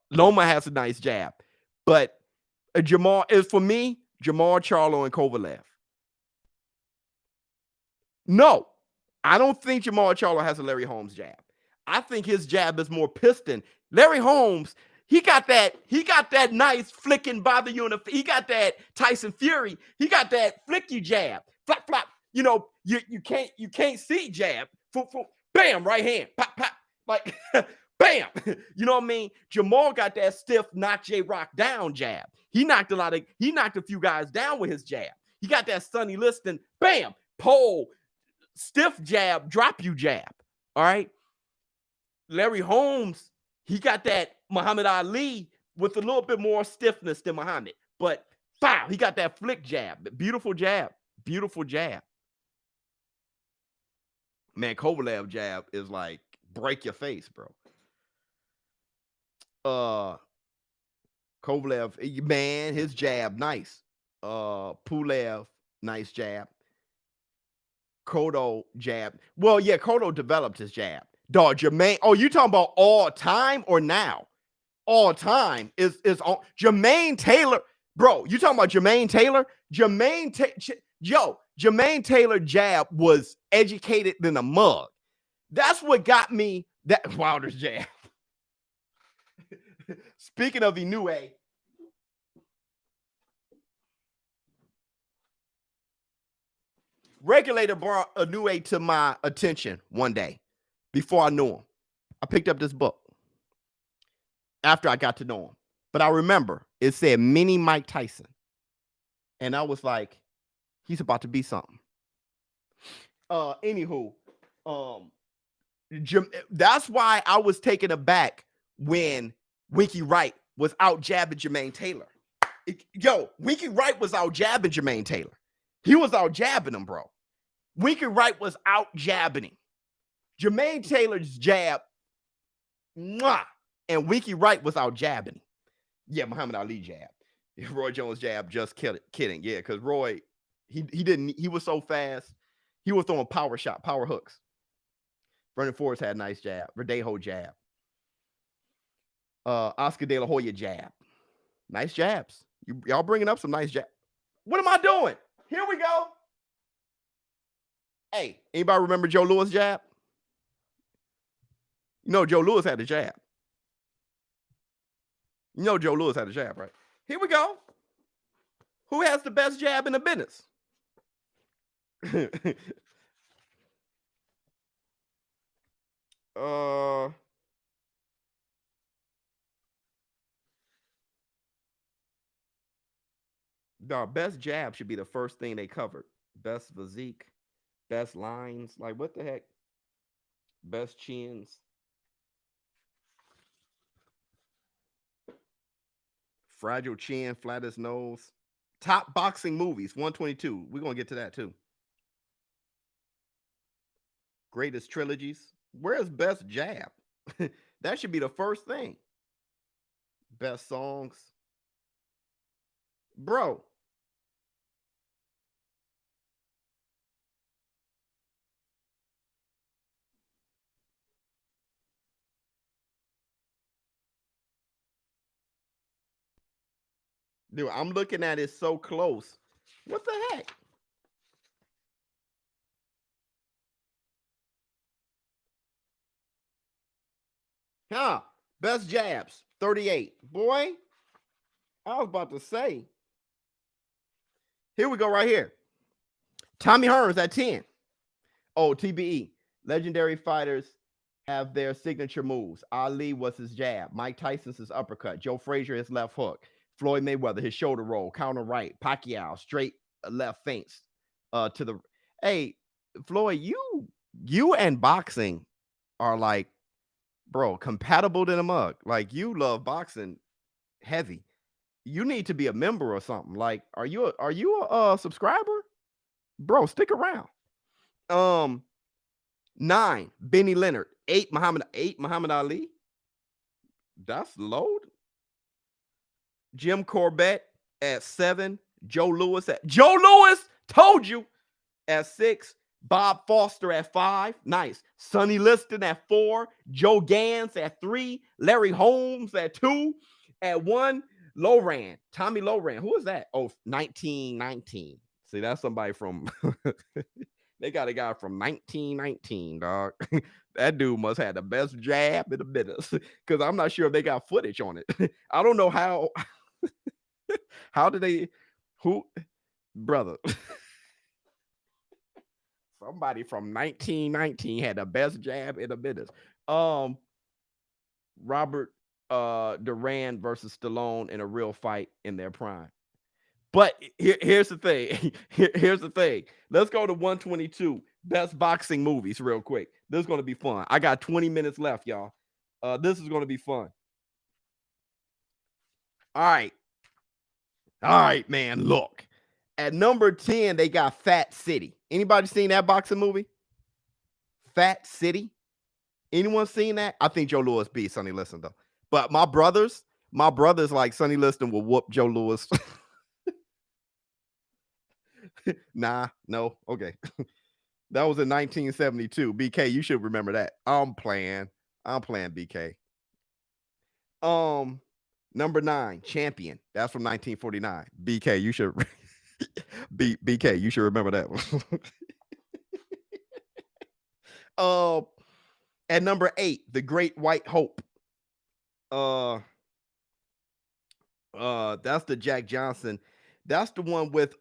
Loma has a nice jab, but Jamal is for me, Jamal Charlo and Kovalev. No, I don't think Jamal Charlo has a Larry Holmes jab. I think his jab is more piston. Larry Holmes, he got that nice flicking bother you in the, he got that Tyson Fury, he got that flick you jab. Flap, flap. You know, you can't see jab. Bam, right hand. Pop, pop. Like bam. You know what I mean? Jamal got that stiff knock J-Rock down jab. He knocked a few guys down with his jab. He got that Sonny Liston, bam, pole, stiff jab, drop you jab. All right. Larry Holmes, he got that Muhammad Ali with a little bit more stiffness than Muhammad. But wow, he got that flick jab. Beautiful jab. Beautiful jab. Man, Kovalev jab is like break your face, bro. Kovalev, man, his jab, nice. Pulev, nice jab. Cotto jab. Well, yeah, Cotto developed his jab. Dog, Jermaine. Oh, you talking about all time or now? All time is on Jermaine Taylor, bro. You talking about Jermaine Taylor? Jermaine Taylor jab was educated than a mug. That's what got me that Wilder's jab. Speaking of Inoue, Regulator brought Inoue to my attention one day before I knew him. I picked up this book after I got to know him. But I remember it said mini Mike Tyson. And I was like, he's about to be something. Anywho, that's why I was taken aback when Winky Wright was out jabbing Jermaine Taylor. Winky Wright was out jabbing Jermaine Taylor. He was out jabbing him, bro. Winky Wright was out jabbing him. Jermaine Taylor's jab, and Winky Wright was out jabbing him. Yeah, Muhammad Ali jab. Roy Jones jab, just kidding. Yeah, because Roy, he was so fast. He was throwing power hooks. Vernon Forrest had a nice jab. Verdejo jab. Oscar De La Hoya jab. Nice jabs. Y'all bringing up some nice jabs. What am I doing? Here we go. Hey, anybody remember Joe Louis jab? You know Joe Louis had a jab. You know Joe Louis had a jab, right? Here we go. Who has the best jab in the business? The best jab should be the first thing they covered. Best physique, best lines. Like, what the heck? Best chins. Fragile chin, flattest nose. Top boxing movies, 122. We're going to get to that too. Greatest trilogies. Where's best jab? That should be the first thing. Best songs. Bro. Dude, I'm looking at it so close. What the heck? Huh? Best jabs, 38. Boy, I was about to say. Here we go right here. Tommy Hearns at 10. Oh, TBE. Legendary fighters have their signature moves. Ali was his jab. Mike Tyson's his uppercut. Joe Frazier his left hook. Floyd Mayweather his shoulder roll. Counter right. Pacquiao straight left feints to the. Hey, Floyd, you and boxing are like, bro, compatible than a mug. Like, you love boxing heavy. You need to be a member or something. Like, are you a subscriber? Bro, stick around. 9, Benny Leonard. 8, Muhammad Ali. That's low. Jim Corbett at 7. Joe Louis told you at 6. Bob Foster at 5. Nice. Sonny Liston at 4. Joe Gans at 3. Larry Holmes at 2. At 1, Loran. Tommy Loran. Who is that? Oh, 1919. See, that's somebody from They got a guy from 1919, dog. That dude must have the best jab in the business because I'm not sure if they got footage on it. I don't know how did they who brother. Somebody from 1919 had the best jab in the business. Um, Robert Duran versus Stallone in a real fight in their prime. But here's the thing. Here's the thing. Let's go to 122 best boxing movies real quick. This is going to be fun. I got 20 minutes left, y'all. This is going to be fun. All right. All right, man. Look. At number 10, they got Fat City. Anybody seen that boxing movie? Fat City? Anyone seen that? I think Joe Louis beat Sonny Liston, though. But my brothers like Sonny Liston will whoop Joe Louis. Nah, no. Okay. That was in 1972. BK, you should remember that. I'm playing BK. Number 9, Champion. That's from 1949. BK, you should BK, you should remember that one. At number 8, The Great White Hope. That's the Jack Johnson. That's the one with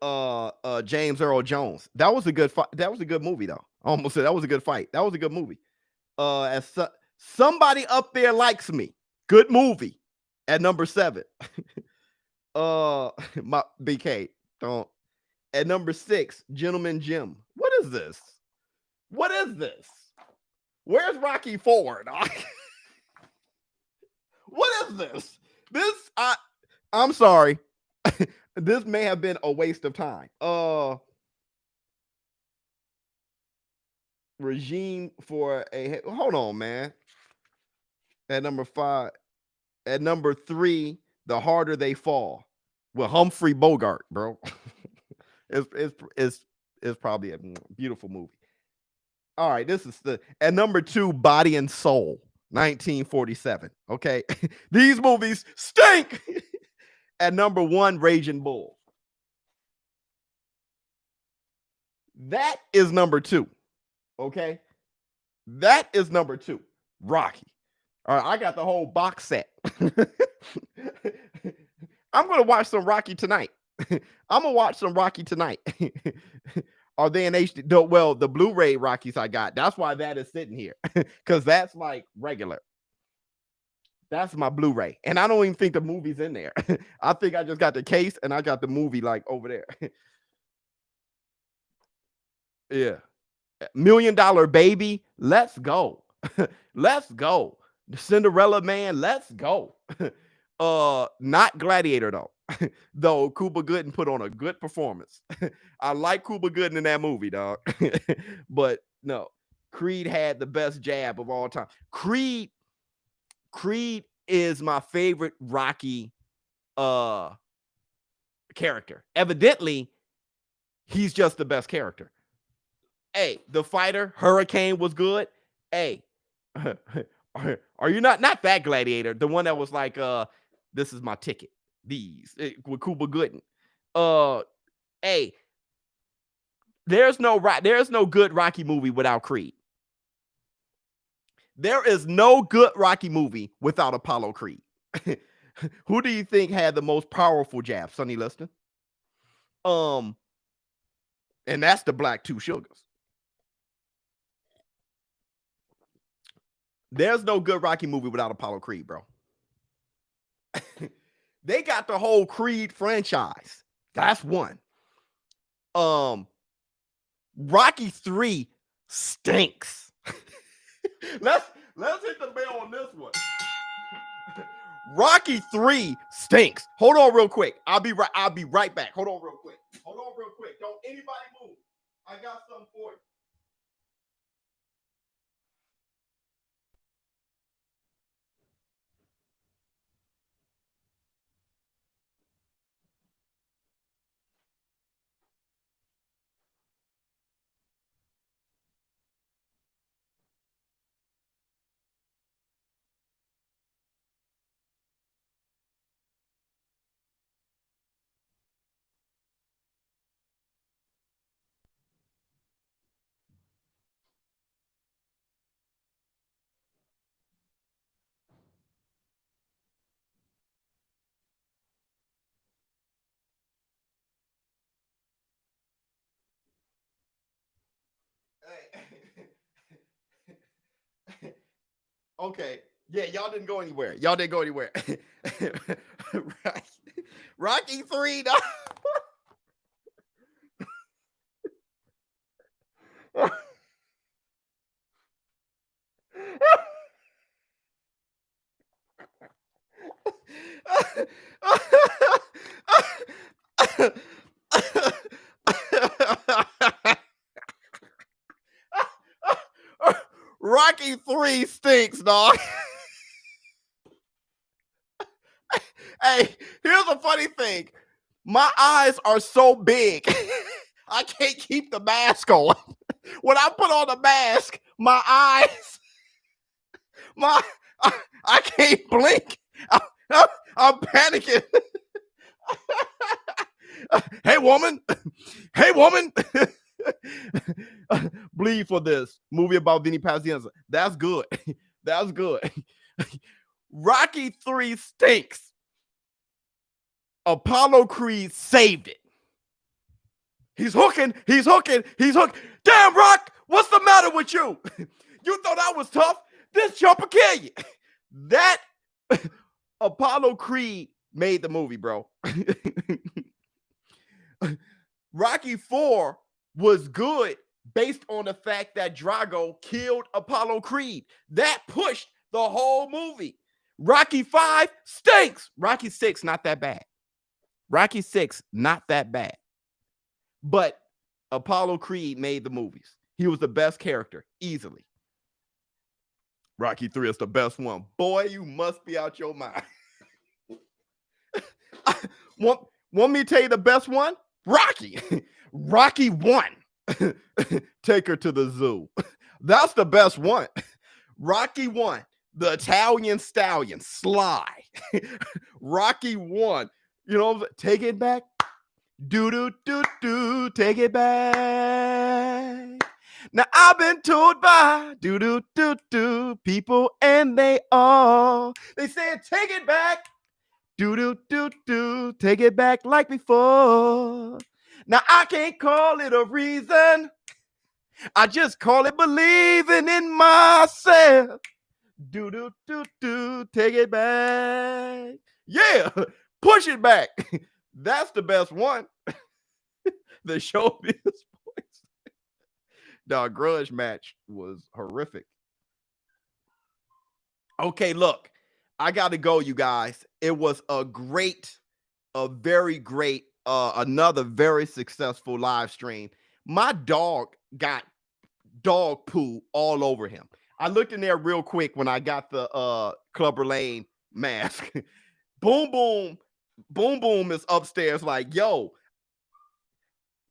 James Earl Jones. That was a good fight. That was a good movie, though. I almost said that was a good fight. That was a good movie. Somebody Up There Likes Me. Good movie. At number 7. My BK. Don't. At number 6, Gentleman Jim. What is this? What is this? Where's Rocky Ford? What is this? I'm sorry. This may have been a waste of time. Regime for a hold on, man. At number 5, at number 3, The Harder They Fall with Humphrey Bogart, bro. it's probably a beautiful movie. All right, this is at number 2, Body and Soul, 1947. Okay, these movies stink. At number 1, Raging Bull. That is number 2. Okay, that is number 2. Rocky. All right, I got the whole box set. I'm gonna watch some Rocky tonight. I'm gonna watch some Rocky tonight. Are they in HD? Well, the Blu-ray Rockies I got. That's why that is sitting here because that's like regular. That's my Blu-ray, and I don't even think the movie's in there. I think I just got the case and I got the movie like over there. Yeah, $1 Million Baby. Let's go. Let's go. The Cinderella Man. Let's go. Not Gladiator though. Though Cuba Gooding put on a good performance. I like Cuba Gooding in that movie, dog. But no, Creed had the best jab of all time. Creed is my favorite Rocky character. Evidently, he's just the best character. Hey, the fighter, Hurricane was good. Hey, are you not that Gladiator? The one that was like, this is my ticket. With Cuba Gooding. Hey, there's no good Rocky movie without Creed. There is no good Rocky movie without Apollo Creed. Who do you think had the most powerful jab? Sonny Liston. And that's the Black Two Sugars. There's no good Rocky movie without Apollo Creed, bro. They got the whole Creed franchise. That's one. Rocky 3 stinks. Let's hit the bell on this one. Rocky 3 stinks. Hold on real quick. I'll be right back. Hold on real quick. Don't anybody move. I got something for you. Okay. Yeah, y'all didn't go anywhere. Y'all didn't go anywhere. Rocky 3. Rocky 3 stinks, dog. Hey, here's a funny thing. My eyes are so big, I can't keep the mask on. When I put on the mask, my eyes, my I can't blink. I'm panicking. Hey, woman. Hey, woman. Bleed for this movie about Vinny Pazienza. That's good. That's good. Rocky 3 stinks. Apollo Creed saved it. He's hooking. He's hooking. He's hooking. Damn, Rock, what's the matter with you? You thought I was tough? This jumper kill you. That Apollo Creed made the movie, bro. Rocky 4 was good based on the fact that Drago killed Apollo Creed. That pushed the whole movie. Rocky 5 stinks. Rocky 6, not that bad. Rocky 6, not that bad. But Apollo Creed made the movies. He was the best character, easily. Rocky 3 is the best one. Boy, you must be out your mind. Want me to tell you the best one? Rocky. Rocky 1. Take her to the zoo. That's the best one. Rocky 1. The Italian Stallion. Sly. Rocky 1. You know, take it back. Do, take it back. Now I've been told by do people, and they said take it back. Do, take it back like before. Now I can't call it a reason. I just call it believing in myself. Do, take it back. Yeah, push it back. That's the best one. The ShowBizz boys. The grudge match was horrific. Okay, look, I got to go, you guys. It was a very great, another very successful live stream. My dog got dog poo all over him. I looked in there real quick when I got the Clubber Lane mask. Boom, boom. Boom Boom is upstairs like, yo,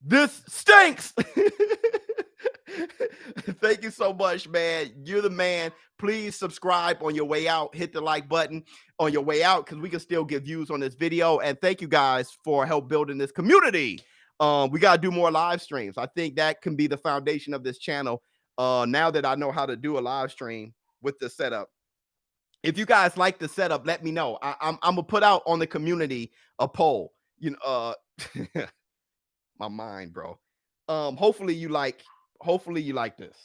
this stinks. Thank you so much, man. You're the man. Please subscribe on your way out. Hit the like button on your way out because we can still get views on this video. And thank you guys for help building this community. We got to do more live streams. I think that can be the foundation of this channel. Now that I know how to do a live stream with the setup. If you guys like the setup, let me know. I'm gonna put out on the community a poll. You know, my mind, bro. Hopefully you like this.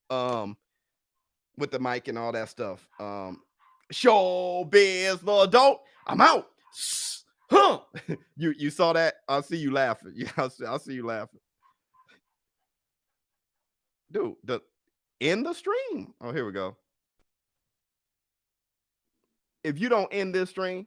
With the mic and all that stuff. ShowBizz, the adult. I'm out. Huh? You saw that? I see you laughing. Yeah, I see you laughing. Dude, end the stream. Oh, here we go. If you don't end this stream,